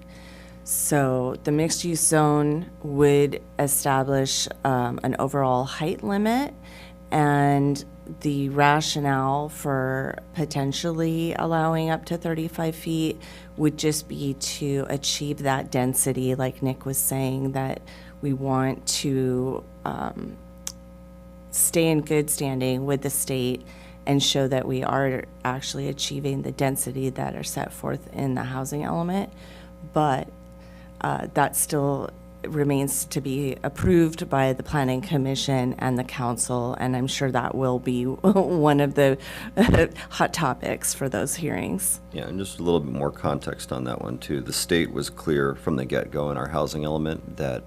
So the mixed use zone would establish an overall height limit, and the rationale for potentially allowing up to 35 feet would just be to achieve that density, like Nick was saying, that we want to stay in good standing with the state and show that we are actually achieving the density that are set forth in the housing element. But that still remains to be approved by the Planning Commission and the council, and I'm sure that will be one of the hot topics for those hearings. Yeah, and just a little bit more context on that one, too. The state was clear from the get-go in our housing element that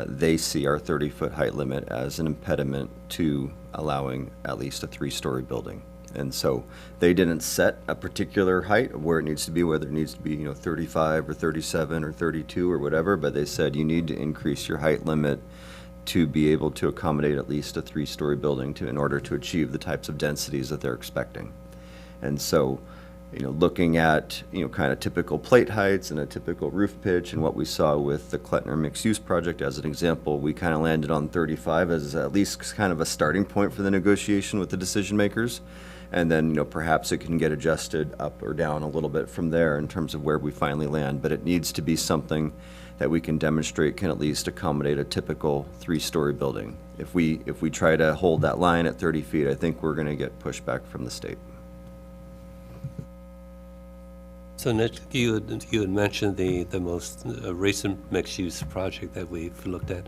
they see our 30-foot height limit as an impediment to allowing at least a 3-story building. And so they didn't set a particular height of where it needs to be, whether it needs to be, 35 or 37 or 32 or whatever, but they said you need to increase your height limit to be able to accommodate at least a 3-story building in order to achieve the types of densities that they're expecting. And so, looking at, kind of typical plate heights and a typical roof pitch and what we saw with the Klettner mixed-use project as an example, we kind of landed on 35 as at least kind of a starting point for the negotiation with the decision makers. And then, perhaps it can get adjusted up or down a little bit from there in terms of where we finally land. But it needs to be something that we can demonstrate can at least accommodate a typical 3-story building. If we try to hold that line at 30 feet, I think we're going to get pushback from the state. So Nick, you had mentioned the most recent mixed-use project that we've looked at.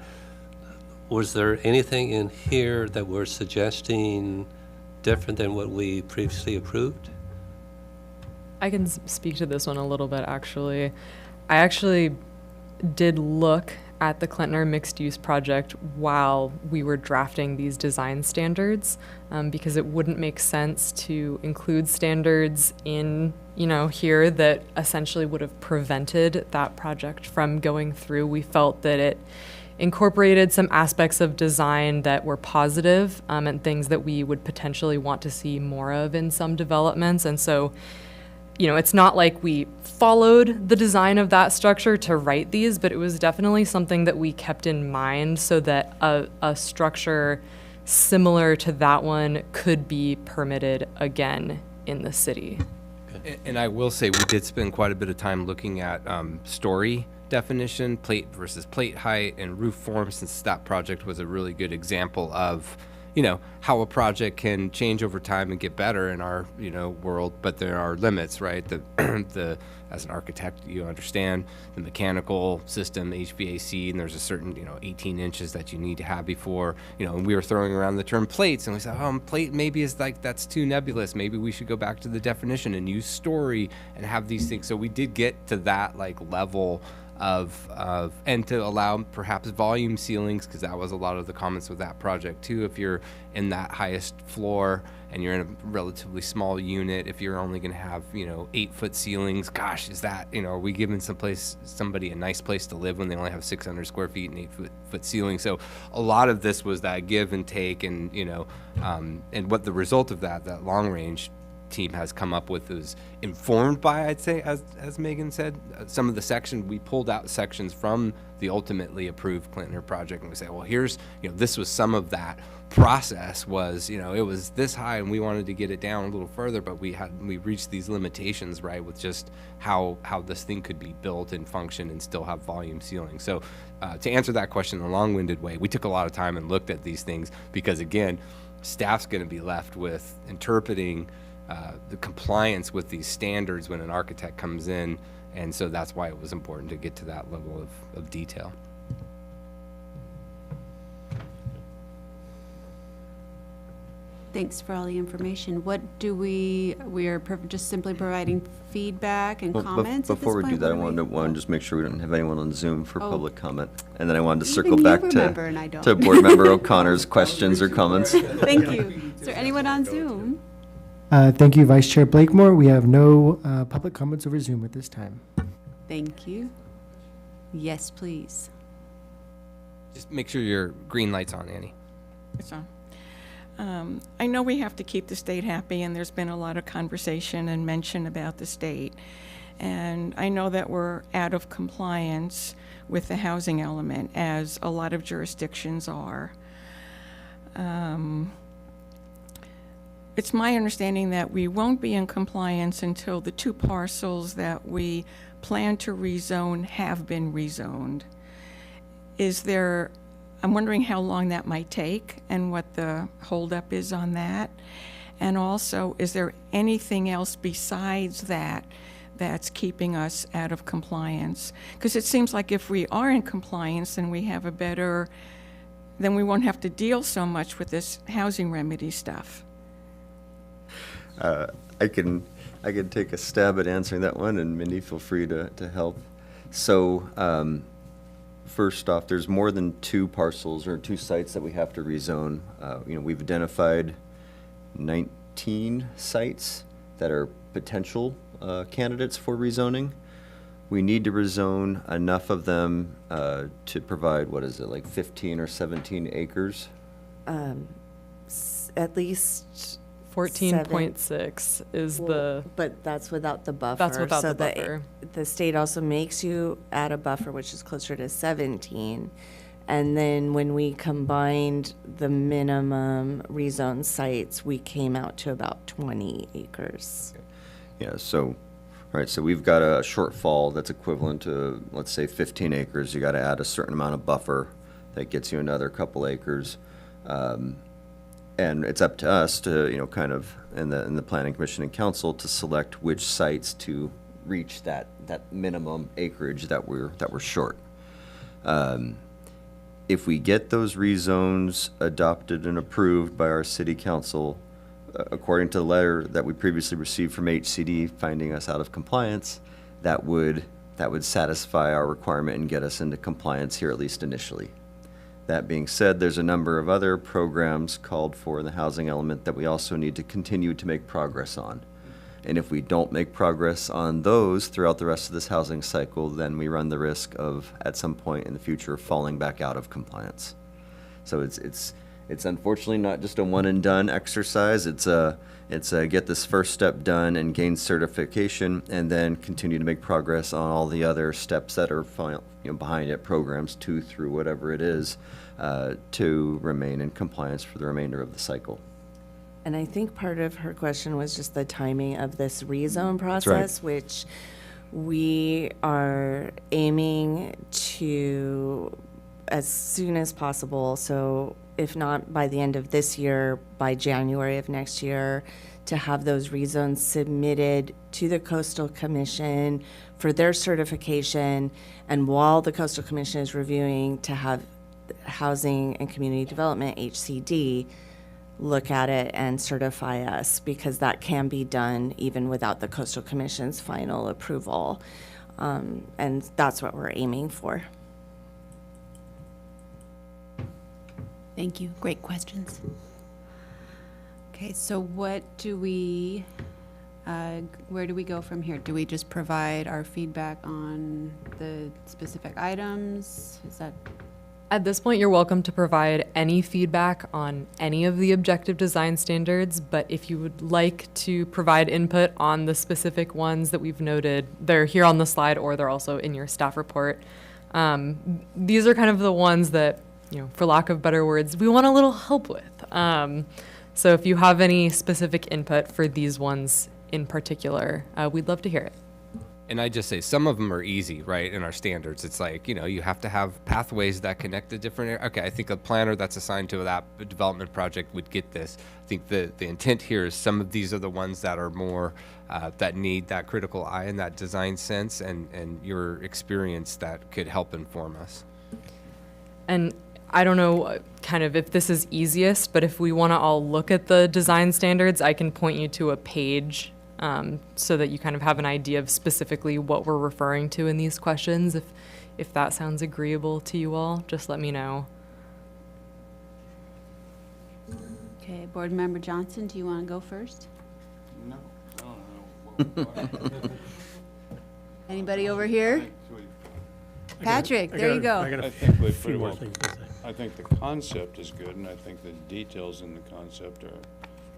Was there anything in here that we're suggesting different than what we previously approved? I can speak to this one a little bit, actually. I actually did look at the Klettner mixed-use project while we were drafting these design standards, because it wouldn't make sense to include standards in, here that essentially would have prevented that project from going through. We felt that it incorporated some aspects of design that were positive, and things that we would potentially want to see more of in some developments. And so, it's not like we followed the design of that structure to write these, but it was definitely something that we kept in mind so that a structure similar to that one could be permitted again in the city. And I will say, we did spend quite a bit of time looking at story definition, plate versus plate height, and roof form, since that project was a really good example of, how a project can change over time and get better in our, world, but there are limits, right? As an architect, you understand the mechanical system, HVAC, and there's a certain, 18 inches that you need to have before, and we were throwing around the term plates, and we said, plate maybe is that's too nebulous. Maybe we should go back to the definition and use story and have these things. So we did get to that level of and to allow perhaps volume ceilings, because that was a lot of the comments with that project too. If you're in that highest floor and you're in a relatively small unit, if you're only going to have 8-foot ceilings, gosh, is that are we giving somebody a nice place to live when they only have 600 square feet and 8-foot ceilings? So a lot of this was that give and take, and and what the result of that long range team has come up with is informed by, I'd say, as Megan said, some of the section, we pulled out sections from the ultimately approved Klettner project, and we say, well, here's, this was some of that process was, it was this high and we wanted to get it down a little further, but we reached these limitations, right, with just how this thing could be built and function and still have volume ceiling. So to answer that question in a long-winded way, we took a lot of time and looked at these things because, again, staff's going to be left with interpreting the compliance with these standards when an architect comes in, and so that's why it was important to get to that level of detail. Thanks for all the information. What do we are just simply providing feedback and comments at this Before we point? do that, I What do wanted to just make sure we don't have anyone on Zoom for Oh. public comment. And then I wanted to Even circle you back remember and I don't. to Board Member O'Connor's questions or comments. Thank you. Is there anyone on Zoom? Thank you, Vice Chair Blakemore. We have no public comments over Zoom at this time. Thank you. Yes, please. Just make sure your green light's on, Annie. It's on. I know we have to keep the state happy, and there's been a lot of conversation and mention about the state. And I know that we're out of compliance with the housing element, as a lot of jurisdictions are. It's my understanding that we won't be in compliance until the 2 parcels that we plan to rezone have been rezoned. I'm wondering how long that might take and what the holdup is on that. And also, is there anything else besides that that's keeping us out of compliance? Because it seems like if we are in compliance, then we have a better, then we won't have to deal so much with this housing remedy stuff. I can take a stab at answering that one, and Mindy, feel free to help. So, first off, there's more than 2 parcels or 2 sites that we have to rezone. We've identified 19 sites that are potential candidates for rezoning. We need to rezone enough of them to provide, what is it, like 15 or 17 acres? At least 14.6 is the, but that's without the buffer. That's without So the buffer. The state also makes you add a buffer, which is closer to 17. And then when we combined the minimum rezone sites, we came out to about 20 acres. Yeah, so, right, so we've got a shortfall that's equivalent to, let's say, 15 acres. You got to add a certain amount of buffer that gets you another couple acres. And it's up to us to, kind of, in the Planning Commission and Council, to select which sites to reach that minimum acreage that we're short. If we get those rezones adopted and approved by our city council, according to the letter that we previously received from HCD finding us out of compliance, that would satisfy our requirement and get us into compliance here, at least initially. That being said, there's a number of other programs called for in the housing element that we also need to continue to make progress on. And if we don't make progress on those throughout the rest of this housing cycle, then we run the risk of, at some point in the future, falling back out of compliance. So it's unfortunately not just a one and done exercise. It's a get this first step done and gain certification, and then continue to make progress on all the other steps that are behind it, programs 2 through whatever it is, to remain in compliance for the remainder of the cycle. And I think part of her question was just the timing of this rezone process, which we are aiming to as soon as possible. So if not by the end of this year, by January of next year, to have those rezones submitted to the Coastal Commission for their certification. And while the Coastal Commission is reviewing, to have Housing and Community Development, HCD, look at it and certify us, because that can be done even without the Coastal Commission's final approval. And that's what we're aiming for. Thank you. Great questions. Okay, so what do we, where do we go from here? Do we just provide our feedback on the specific items? Is that? At this point, you're welcome to provide any feedback on any of the objective design standards, but if you would like to provide input on the specific ones that we've noted, they're here on the slide or they're also in your staff report. These are kind of the ones that, for lack of better words, we want a little help with. So if you have any specific input for these ones in particular, we'd love to hear it. And I just say some of them are easy, right? In our standards, it's like, you have to have pathways that connect the different. Okay, I think a planner that's assigned to that development project would get this. I think the intent here is some of these are the ones that are more that need that critical eye and that design sense, and your experience that could help inform us. And I don't know kind of if this is easiest, but if we want to all look at the design standards, I can point you to a page so that you kind of have an idea of specifically what we're referring to in these questions. If that sounds agreeable to you all, just let me know. Okay, Board Member Johnson, do you want to go first? No, I don't know. Anybody over here? Patrick, there you go. I think we few pretty more well, things to say. I think the concept is good, and I think the details in the concept are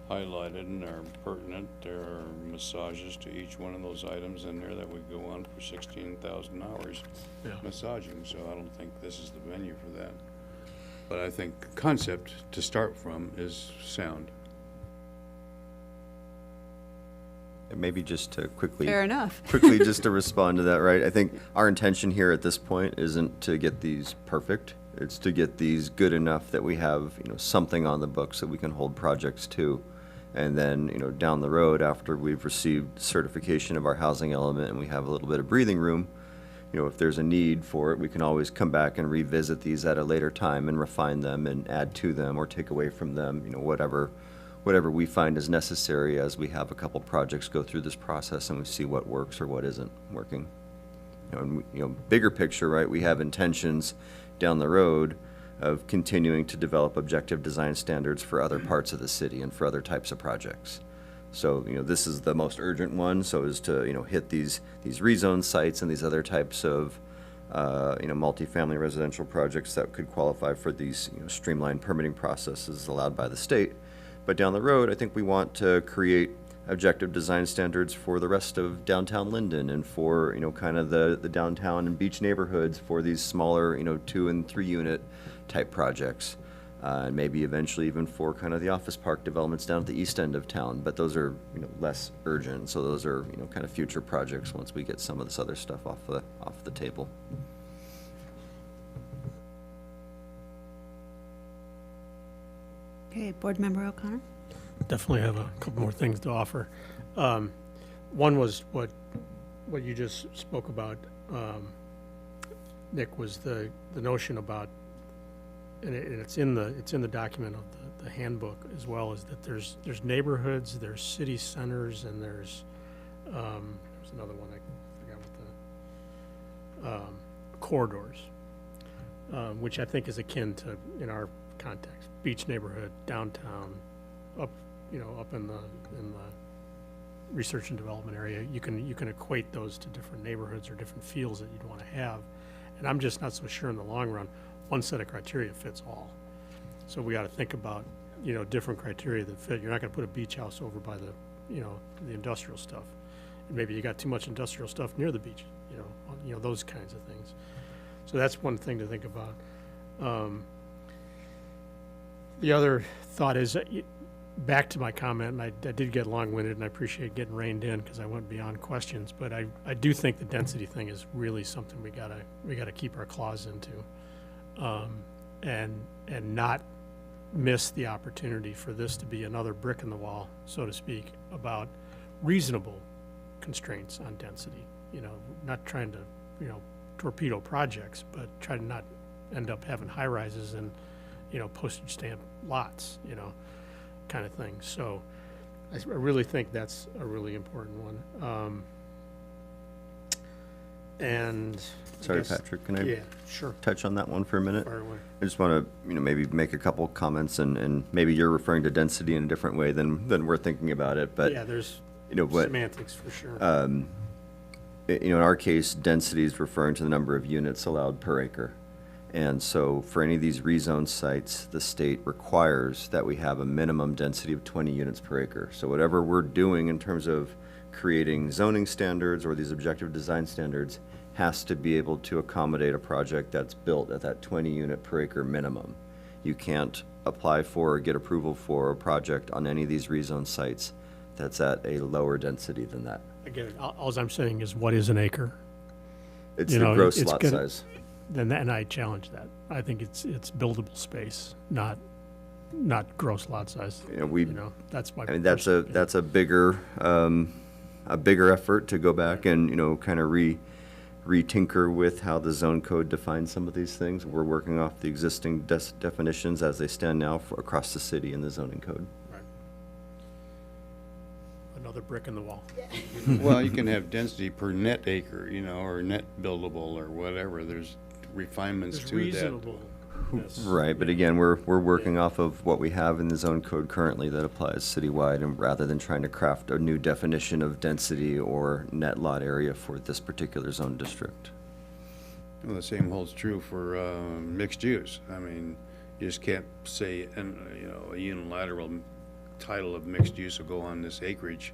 highlighted and are pertinent. There are massages to each one of those items in there that would go on for 16,000 hours massaging, so I don't think this is the venue for that. But I think the concept to start from is sound. And maybe just to quickly Fair enough. quickly just to respond to that, right? I think our intention here at this point isn't to get these perfect. It's to get these good enough that we have, something on the books that we can hold projects to. And then, down the road, after we've received certification of our housing element and we have a little bit of breathing room, if there's a need for it, we can always come back and revisit these at a later time and refine them and add to them or take away from them, whatever we find is necessary as we have a couple projects go through this process and we see what works or what isn't working. Bigger picture, right, we have intentions down the road of continuing to develop objective design standards for other parts of the city and for other types of projects. So, this is the most urgent one, so is to, hit these rezone sites and these other types of, multifamily residential projects that could qualify for these, streamlined permitting processes allowed by the state. But down the road, I think we want to create objective design standards for the rest of downtown Linden and for, kind of the downtown and beach neighborhoods for these smaller, 2 and 3 unit type projects. And maybe eventually even for kind of the office park developments down at the east end of town, but those are, less urgent. So those are, kind of future projects once we get some of this other stuff off the table. Okay, Board Member O'Connor? Definitely have a couple more things to offer. One was what you just spoke about, Nick, was the notion about, and it's in the document of the handbook as well, is that there's neighborhoods, there's city centers, and there's another one I forgot what the corridors, which I think is akin to, in our context, beach neighborhood, downtown, up in the research and development area. You can equate those to different neighborhoods or different feels that you'd want to have, and I'm just not so sure in the long run one set of criteria fits all. So we got to think about, different criteria that fit. You're not going to put a beach house over by the industrial stuff. And maybe you got too much industrial stuff near the beach, those kinds of things. So that's one thing to think about. The other thought is, back to my comment, and I did get long-winded, and I appreciate getting reined in because I went beyond questions, but I do think the density thing is really something we gotta keep our claws into. And not miss the opportunity for this to be another brick in the wall, so to speak, about reasonable constraints on density. Not trying to, torpedo projects, but try to not end up having high rises and, postage stamp lots, kind of thing. So I really think that's a really important one. And Sorry, Patrick, can I yeah, sure. touch on that one for a minute? Fire away. I just want to, maybe make a couple comments, and maybe you're referring to density in a different way than we're thinking about it, but Yeah, there's what, semantics for sure. in our case, density is referring to the number of units allowed per acre. And so for any of these rezone sites, the state requires that we have a minimum density of 20 units per acre. So whatever we're doing in terms of creating zoning standards or these objective design standards has to be able to accommodate a project that's built at that 20 unit per acre minimum. You can't apply for or get approval for a project on any of these rezone sites that's at a lower density than that. Again, all I'm saying is, what is an acre? It's the gross lot size. And I challenge that. I think it's buildable space, not gross lot size. That's my. I mean, that's a bigger effort to go back and kind of retinker with how the zone code defines some of these things. We're working off the existing definitions as they stand now across the city in the zoning code. Right. Another brick in the wall. Well, you can have density per net acre, or net buildable or whatever. There's refinements There's to reasonable. Right, but again, we're working off of what we have in the zone code currently that applies citywide, and rather than trying to craft a new definition of density or net lot area for this particular zone district. Well, the same holds true for mixed use. I mean, you just can't say, a unilateral title of mixed use will go on this acreage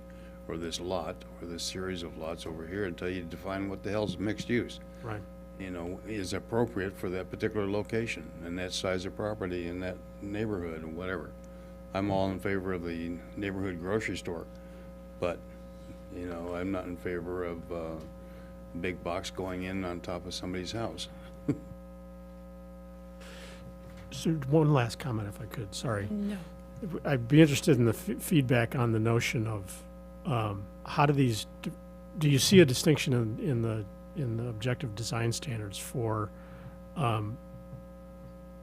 or this lot or this series of lots over here until you define what the hell's mixed use. Right. Is appropriate for that particular location and that size of property in that neighborhood or whatever. I'm all in favor of the neighborhood grocery store, but, I'm not in favor of big box going in on top of somebody's house. So one last comment, if I could, sorry. No. I'd be interested in the feedback on the notion of, how do these, do you see a distinction in the objective design standards for,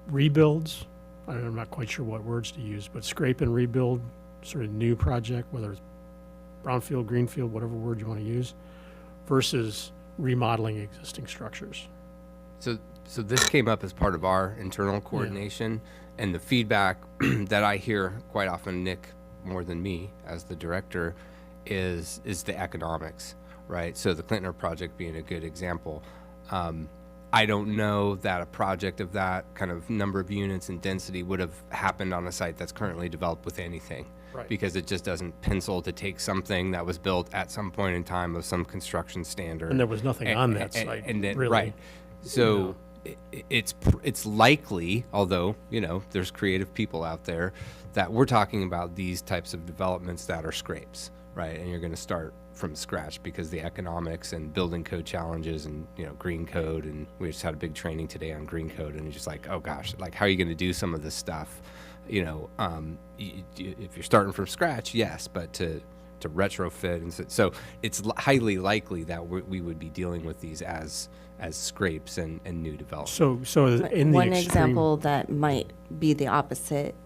rebuilds? I'm not quite sure what words to use, but scrape and rebuild, sort of new project, whether it's brownfield, greenfield, whatever word you want to use, versus remodeling existing structures. So this came up as part of our internal coordination, and the feedback that I hear quite often, Nick, more than me as the director, is the economics, right? So the Clintner project being a good example. I don't know that a project of that kind of number of units and density would have happened on a site that's currently developed with anything. Right. Because it just doesn't pencil to take something that was built at some point in time of some construction standard. And there was nothing on that site, really. Right. So it's likely, although, there's creative people out there, that we're talking about these types of developments that are scrapes, right? And you're going to start from scratch because the economics and building code challenges and, green code. And we just had a big training today on green code, and it's just like, oh gosh, like how are you going to do some of this stuff? If you're starting from scratch, yes, but to retrofit, and so it's highly likely that we would be dealing with these as scrapes and new development. So in the One extreme, example that might be the opposite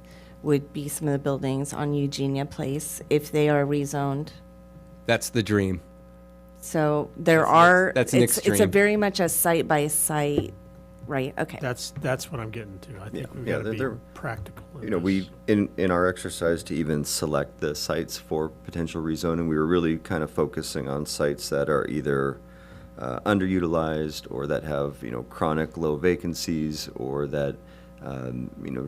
would be some of the buildings on Eugenia Place, if they are rezoned. That's the dream. So there that's an it's a extreme. very much a site by site, right? Okay. that's what I'm getting to. I think we've Yeah, got to be they're- practical. We, in our exercise to even select the sites for potential rezoning, we were really kind of focusing on sites that are either underutilized or that have, chronic low vacancies, or that,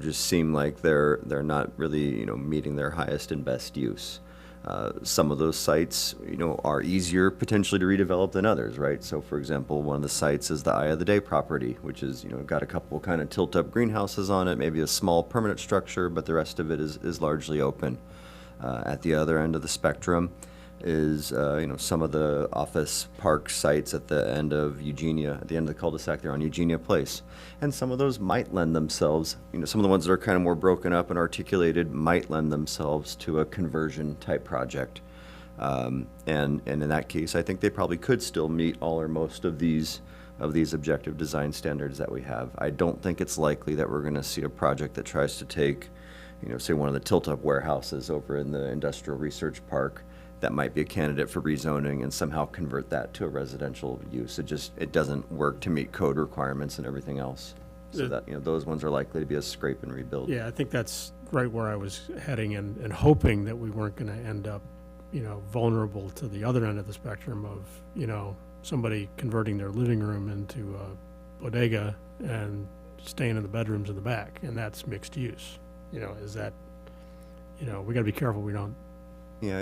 just seem like they're not really, meeting their highest and best use. Some of those sites, are easier potentially to redevelop than others, right? So for example, one of the sites is the Eye of the Day property, which is, got a couple kind of tilt-up greenhouses on it, maybe a small permanent structure, but the rest of it is largely open. At the other end of the spectrum is, some of the office park sites at the end of Eugenia, at the end of the cul-de-sac there on Eugenia Place. And some of those might lend themselves, some of the ones that are kind of more broken up and articulated might lend themselves to a conversion type project. And in that case, I think they probably could still meet all or most of these objective design standards that we have. I don't think it's likely that we're going to see a project that tries to take, say one of the tilt-up warehouses over in the Industrial Research Park that might be a candidate for rezoning and somehow convert that to a residential use. It doesn't work to meet code requirements and everything else. So that, those ones are likely to be a scrape and rebuild. Yeah, I think that's right where I was heading, and hoping that we weren't going to end up, vulnerable to the other end of the spectrum of, somebody converting their living room into a bodega and staying in the bedrooms in the back, and that's mixed use. Is that, we got to be careful we don't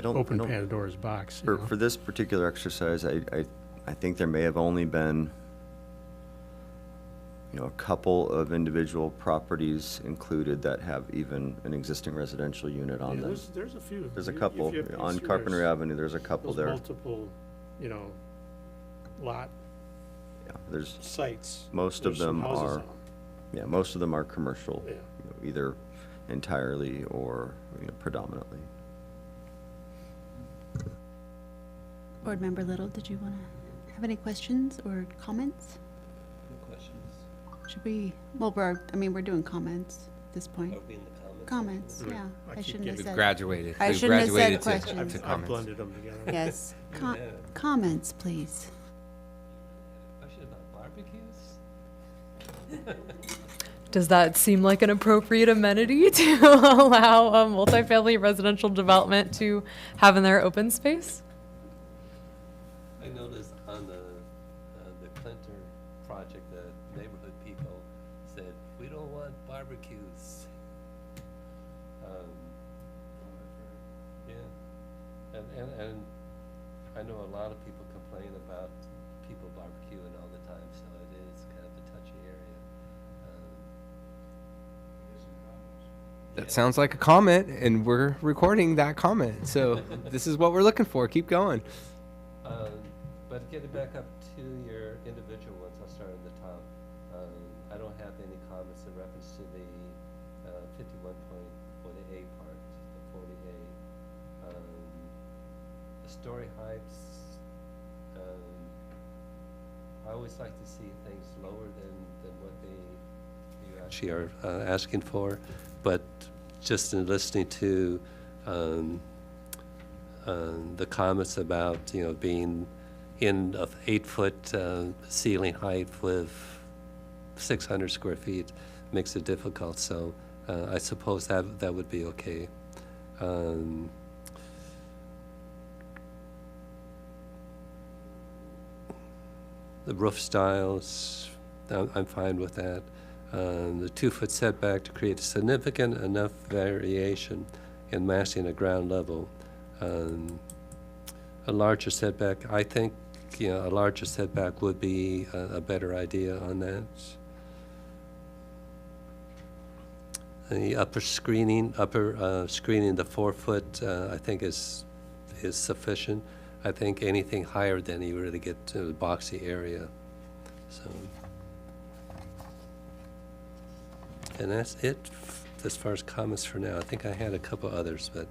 open Pandora's box. For this particular exercise, I think there may have only been, a couple of individual properties included that have even an existing residential unit on them. There's a few. There's a couple. On Carpinteria Avenue, there's a couple there. Multiple, lot Yeah, there's, sites. most of There's some them houses are, on 'em. yeah, most of them are commercial. Yeah. Either entirely or, predominantly. Board Member Little, did you want to have any questions or comments? No questions. Should we, we're doing comments at this point. Are we in the comments? Comments, Right. yeah. I I keep shouldn't have getting- said. Graduated. I We've shouldn't have said graduated questions. to I've comments. blended them together. Yes, Yeah. comments, please. Question about barbecues? Does that seem like an appropriate amenity to allow a multifamily residential development to have in their open space? I noticed on the Clinton project, the neighborhood people said, we don't want barbecues. Yeah, and I know a lot of people complain about people barbecuing all the time, so it is kind of a touchy area. That sounds like a comment, and we're recording that comment. So this is what we're looking for. Keep going. But getting back up to your individual ones, I'll start at the top. I don't have any comments in reference to the 51.1A part. 48. The story heights, I always like to see things lower than what you actually are asking for, but just in listening to the comments about, being in a 8-foot ceiling height with 600 square feet makes it difficult, so I suppose that would be okay. The roof styles, I'm fine with that. The 2-foot setback to create significant enough variation in massing at ground level. A larger setback, I think, a larger setback would be a better idea on that. The upper screening, the 4-foot, I think is sufficient. I think anything higher than you really get to the boxy area. So, and that's it as far as comments for now. I think I had a couple others, but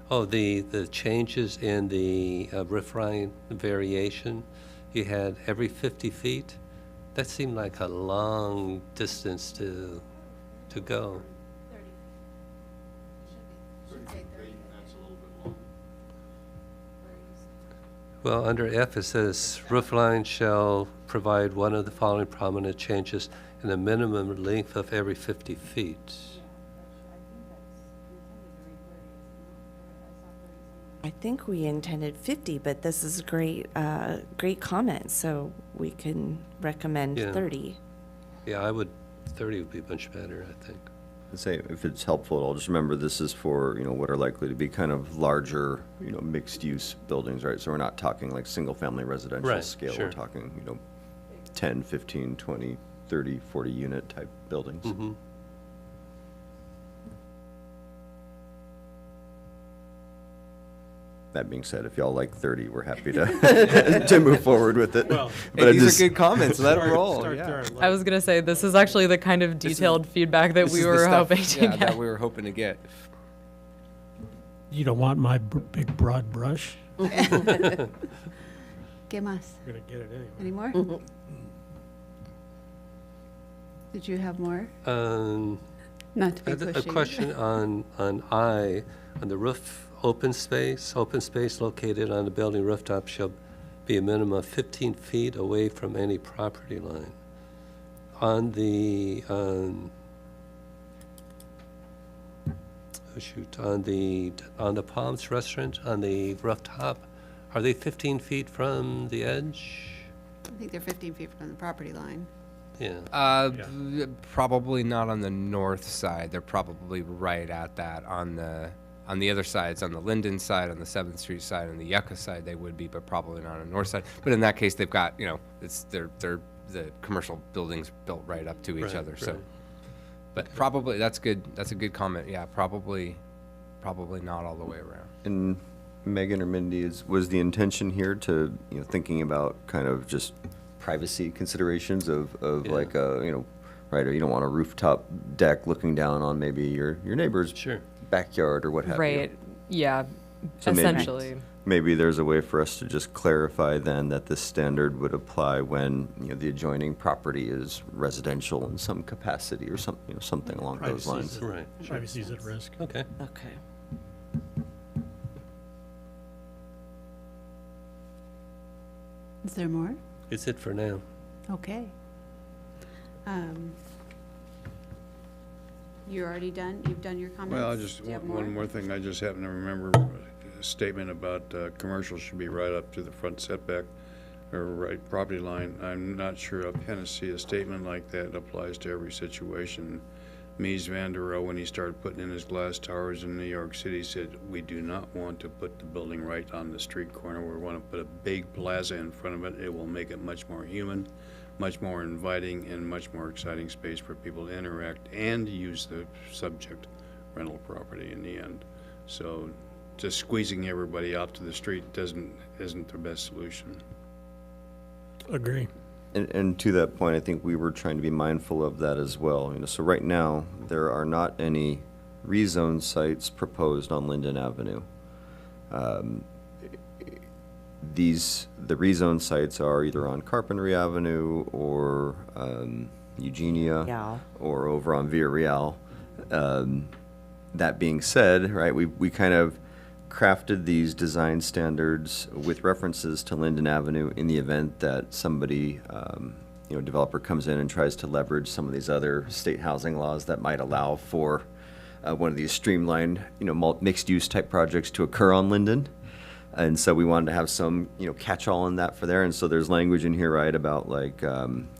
the changes in the roof line variation. You had every 50 feet. That seemed like a long distance to go. Well, under F, it says roof line shall provide one of the following prominent changes in a minimum length of every 50 feet. I think we intended 50, but this is a great comment, so we can recommend Yeah. 30. Yeah, 30 would be much better, I think. I'd say if it's helpful at all, just remember this is for, what are likely to be kind of larger, mixed-use buildings, right? So we're not talking like single-family residential Right, scale. sure. We're talking, 10, 15, 20, 30, 40 unit type buildings. Mm-hmm. That being said, if y'all like 30, we're happy to to move forward with it. Well, But I these just- are good comments. Let them roll. Start Yeah. there and I was gonna say, this is actually the kind of This is- detailed feedback that This we is the were stuff, hoping to yeah, get. that we were hoping to get. You don't want my big broad brush? ¿Qué más? You're gonna get it anyway. Any more? Did you have more? Not to be A pushy. question on the roof open space located on the building rooftop shall be a minimum of 15 feet away from any property line. On the, on the Palms Restaurant, on the rooftop, are they 15 feet from the edge? I think they're 15 feet from the property line. Yeah. Probably not on the north side. They're probably right at that. On the other sides, on the Linden side, on the 7th Street side, on the Yucca side, they would be, but probably not on the north side. But in that case, they've got, they're the commercial buildings built right up to each Right, other. So, right. but probably that's good. That's a good comment. Yeah, probably not all the way around. And Megan or Mindy, was the intention here to, thinking about kind of just privacy considerations of Yeah. like, right, or you don't want a rooftop deck looking down on maybe your neighbor's Sure. backyard or what have you. Right, yeah, So maybe- essentially. Maybe there's a way for us to just clarify then that this standard would apply when, the adjoining property is residential in some capacity or something along those Privacy's lines. Right. Privacy's at risk. Okay. Okay. Is there more? It's it for now. Okay. You're already done? You've done your comments? Well, just Do you have one more thing. I just happen to remember a statement about commercial should be right up to the front setback or right property line. I'm not sure of Hennessy, a statement like that applies to every situation. Mies van der Rohe, when he started putting in his glass towers in New York City, said, we do not want to put the building right on the street corner. We want to put a big plaza in front of it. It will make it much more human, much more inviting, and much more exciting space for people to interact and use the subject rental property in the end. So just squeezing everybody out to the street isn't the best solution. Agree. And to that point, I think we were trying to be mindful of that as well. So right now, there are not any rezone sites proposed on Linden Avenue. The rezone sites are either on Carpinteria Avenue or Eugenia Yeah. or over on Via Real. That being said, right, we kind of crafted these design standards with references to Linden Avenue in the event that somebody, developer comes in and tries to leverage some of these other state housing laws that might allow for one of these streamlined, mixed-use type projects to occur on Linden. And so we wanted to have some, catch-all in that for there. And so there's language in here, right, about like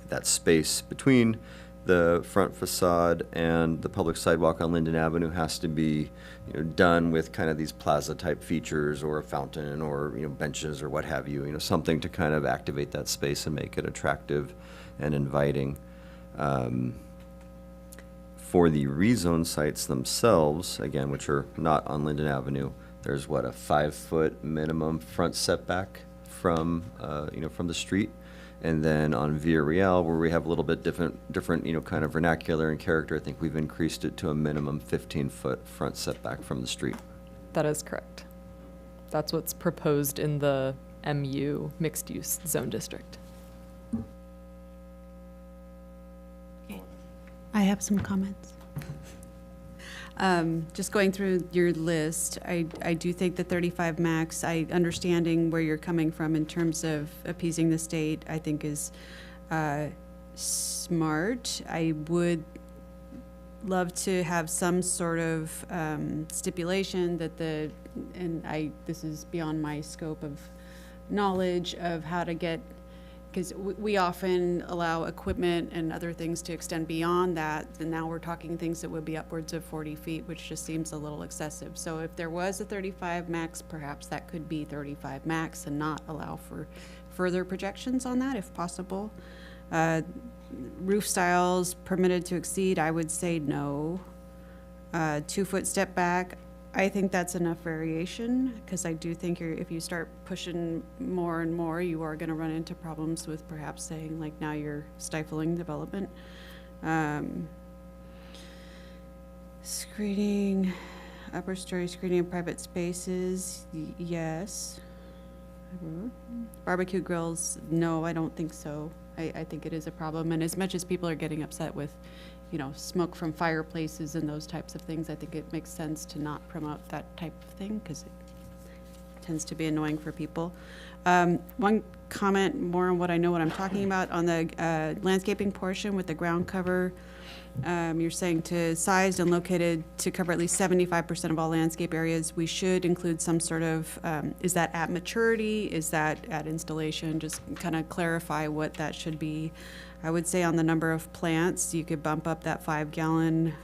that space between the front facade and the public sidewalk on Linden Avenue has to be, done with kind of these plaza-type features or a fountain or, benches or what have you, something to kind of activate that space and make it attractive and inviting. For the rezone sites themselves, again, which are not on Linden Avenue, there's what, a 5-foot minimum front setback from, from the street. And then on Via Real, where we have a little bit different, kind of vernacular and character, I think we've increased it to a minimum 15-foot front setback from the street. That is correct. That's what's proposed in the MU mixed-use zone district. I have some comments. Just going through your list, I do think the 35 max, understanding where you're coming from in terms of appeasing the state, I think is smart. I would love to have some sort of stipulation that this is beyond my scope of knowledge of how to get, because we often allow equipment and other things to extend beyond that, and now we're talking things that would be upwards of 40 feet, which just seems a little excessive. So if there was a 35 max, perhaps that could be 35 max and not allow for further projections on that if possible. Roof styles permitted to exceed, I would say no. 2-foot step back, I think that's enough variation, because I do think if you start pushing more and more, you are going to run into problems with perhaps saying, like, now you're stifling development. Screening, upper story screening in private spaces, yes. Barbecue grills, no, I don't think so. I think it is a problem, and as much as people are getting upset with smoke from fireplaces and those types of things, I think it makes sense to not promote that type of thing because it tends to be annoying for people. One comment more on what I know what I'm talking about on the landscaping portion with the ground cover. You're saying to sized and located to cover at least 75% of all landscape areas. We should include some sort of, is that at maturity? Is that at installation? Just kind of clarify what that should be. I would say on the number of plants, you could bump up that 5-gallon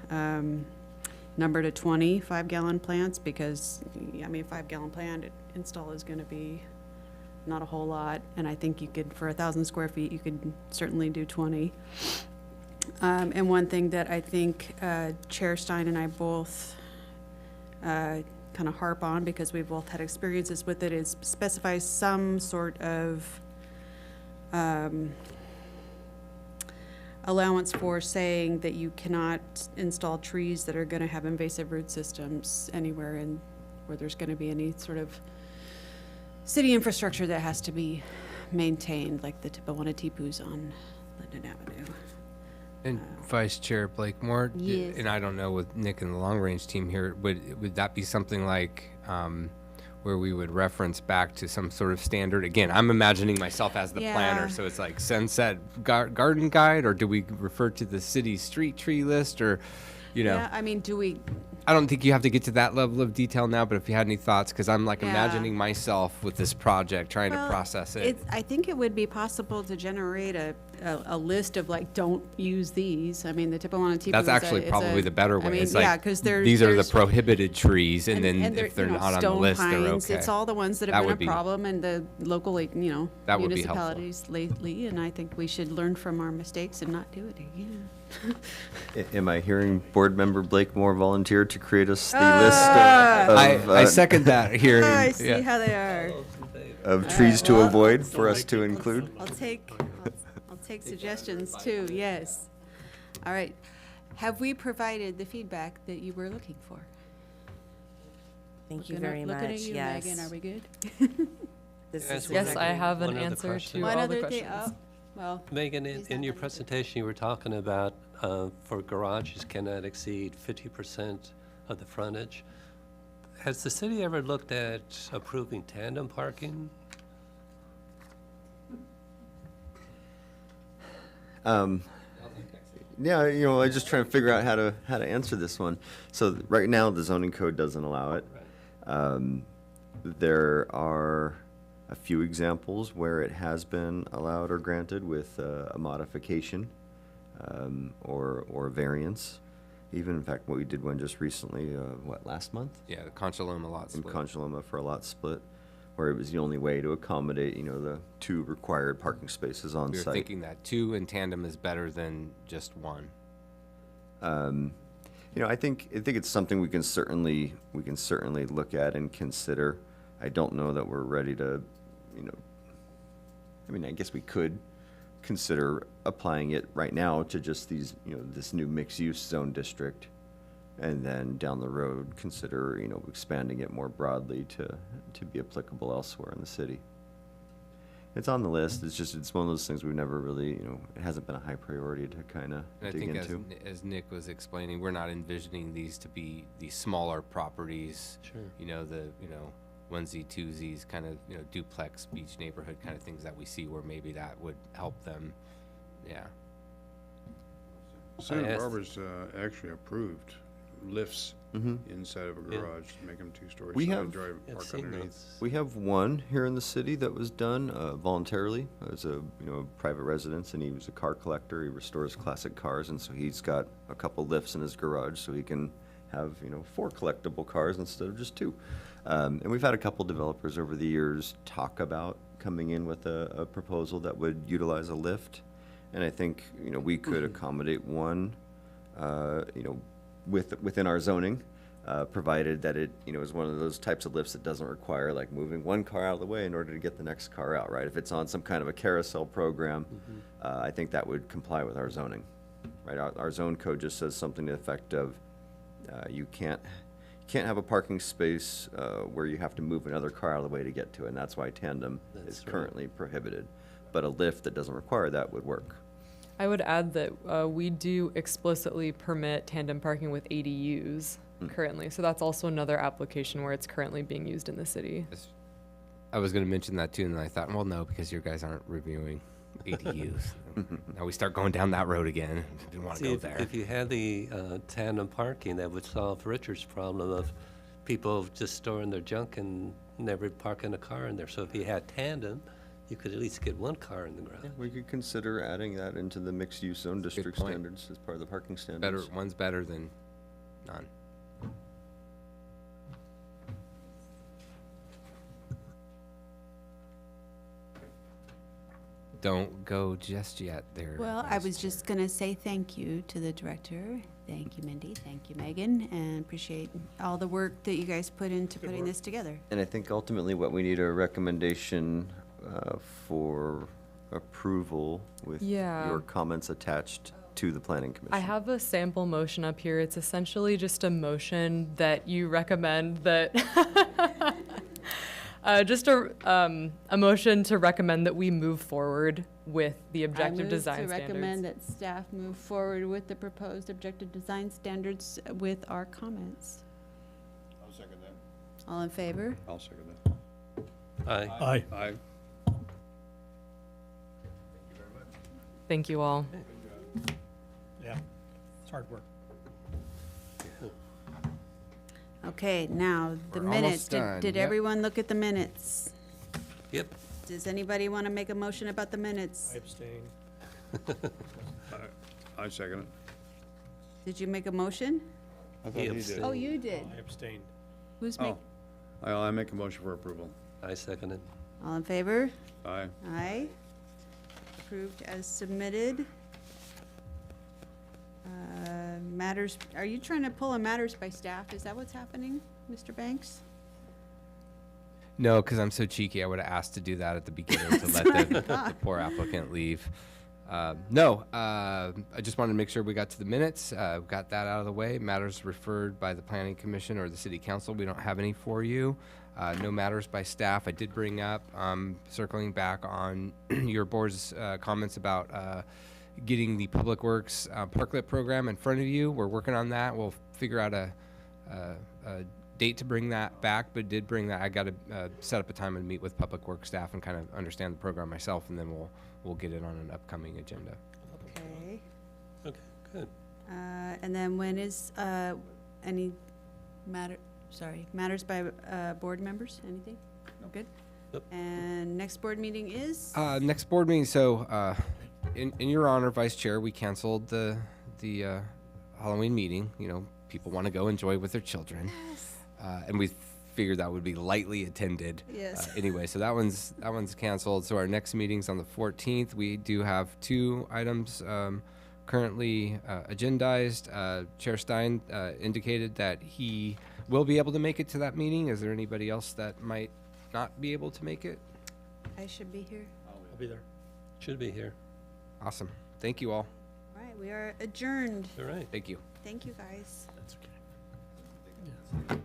number to 20 5-gallon plants, because, 5-gallon plant install is going to be not a whole lot. And I think you could, for 1,000 square feet, you could certainly do 20. And one thing that I think Chair Stein and I both kind of harp on, because we've both had experiences with it, is specify some sort of allowance for saying that you cannot install trees that are going to have invasive root systems anywhere and where there's going to be any sort of city infrastructure that has to be maintained, like the Tipawana-Tipus on Linden Avenue. And Vice Chair Blakemore, Yes. and I don't know with Nick and the long range team here, would that be something like where we would reference back to some sort of standard? Again, I'm imagining myself as the planner, so it's like Sunset Garden Guide, or do we refer to the city street tree list, or Yeah, do we? I don't think you have to get to that level of detail now, but if you had any thoughts, because I'm like imagining myself with this project, trying to process it. I think it would be possible to generate a list of, like, don't use these. The Tipawana-Tipu. That's actually probably the better way. It's like, because these are the prohibited trees, and then if they're not on the list, they're pines, okay. It's all the ones that have been a problem in the local, That would be helpful. municipalities lately, and I think we should learn from our mistakes and not do it again. Am I hearing Board Member Blakemore volunteer to create us the list of I second that here. I see how they are. of trees to avoid for us to include? I'll take suggestions too, yes. All right. Have we provided the feedback that you were looking for? Thank you Looking at- very much. Looking at you, Yes. Megan, are we good? This Yes, is well, Yes, Megan, I have an one other answer question. to One all the other thing, questions. well, Megan, He's in not your done either. presentation, you were talking about for garages cannot exceed 50% of the frontage. Has the city ever looked at approving tandem parking? Yeah, you know, I just trying to figure out how to answer this one. So right now, the zoning code doesn't allow it. There are a few examples where it has been allowed or granted with a modification or a variance. Even, in fact, what we did one just recently, last month? Yeah, the Conchaloma lot In split. Conchaloma for a lot split, where it was the only way to accommodate, you know, the 2 required parking spaces on We were site. thinking that 2 in tandem is better than just 1. You know, I think it's something we can certainly look at and consider. I don't know that we're ready to, you know, I mean, I guess we could consider applying it right now to just these, you know, this new mixed-use zone district, and then down the road, consider, you know, expanding it more broadly to be applicable elsewhere in the city. It's on the list, it's one of those things we've never really, you know, it hasn't been a high priority to kind of And I dig think into. as Nick was explaining, we're not envisioning these to be these smaller properties. Sure. You know, onesie, twosies, kind of, you know, duplex, beach neighborhood kind of things that we see where maybe that would help them. Yeah. Santa asked- Barbara's actually approved lifts inside of a garage to make them 2 stories. We so they have- drive, I've park seen underneath. those. We have one here in the city that was done voluntarily. It was a, you know, a private residence, and he was a car collector. He restores classic cars, and so he's got a couple lifts in his garage so he can have, you know, 4 collectible cars instead of just 2. And we've had a couple developers over the years talk about coming in with a proposal that would utilize a lift. And I think, you know, we could accommodate one, you know, within our zoning, provided that it, you know, is one of those types of lifts that doesn't require like moving one car out of the way in order to get the next car out, right? If it's on some kind of a carousel program, I think that would comply with our zoning, right? Our zone code just says something to the effect of, you can't have a parking space where you have to move another car out of the way to get to it, and that's why tandem That's is right. currently prohibited. But a lift that doesn't require that would work. I would add that we do explicitly permit tandem parking with ADUs currently. So that's also another application where it's currently being used in the city. I was going to mention that too, and then I thought, well, no, because your guys aren't reviewing ADUs. Now we start going down that road again. Didn't want to See, go if- there. If you had the tandem parking, that would solve Richard's problem of people just storing their junk and never parking a car in there. So if you had tandem, you could at least get one car in the garage. We could consider adding that into the mixed-use zone district point. standards as part of the parking Better, standards. one's better than none. Don't go just yet there. well, I Vice was Chair. just going to say thank you to the director. Thank you, Mindy. Thank you, Megan, and appreciate all the work that you guys put into putting this together. And I think ultimately what we need a recommendation for approval with Yeah. your comments attached to the planning commission. I have a sample motion up here. It's essentially just a motion that you recommend that, just a motion to recommend that we move forward with the objective design I recommend standards. that staff move forward with the proposed objective design standards with our comments. I'll second that. All in favor? I'll second that. Aye. Aye. Thank you all. Yeah, it's hard work. Okay, now, the We're minutes. almost done. Did Yep. everyone look at the minutes? Yep. Does anybody want to make a motion about the minutes? I abstain. I second it. Did you make a motion? I thought He he abstained. did. Oh, you did. I abstained. Who's Oh, making? I make a motion for approval. I second it. All in favor? Aye. Aye. Approved as submitted. Matters, are you trying to pull a matters by staff? Is that what's happening, Mr. Banks? No, because I'm so cheeky, I would have asked to do that at the beginning to let the poor applicant leave. No, I just wanted to make sure we got to the minutes, got that out of the way. Matters referred by the Planning Commission or the City Council, we don't have any for you. No matters by staff. I did bring up, circling back on your board's comments about getting the Public Works Parklet program in front of you. We're working on that. We'll figure out a date to bring that back, but did bring that. I got to set up a time and meet with Public Works staff and kind of understand the program myself, and then we'll get it on an upcoming agenda. Okay. Okay, good. And then when is any matters by board members? Anything? Good? Nope. And next board meeting is? Next board meeting, so in your honor, Vice Chair, we canceled the Halloween meeting. You know, people want to go enjoy with their children. Yes. And we figured that would be lightly attended. Yes. Anyway, so that one's canceled. So our next meeting's on the 14th. We do have 2 items currently agendized. Chair Stein indicated that he will be able to make it to that meeting. Is there anybody else that might not be able to make it? I should be here. I'll be there. Should be here. Awesome. Thank you all. All right, we are adjourned. All right. Thank you. Thank you, guys. That's okay. Yeah.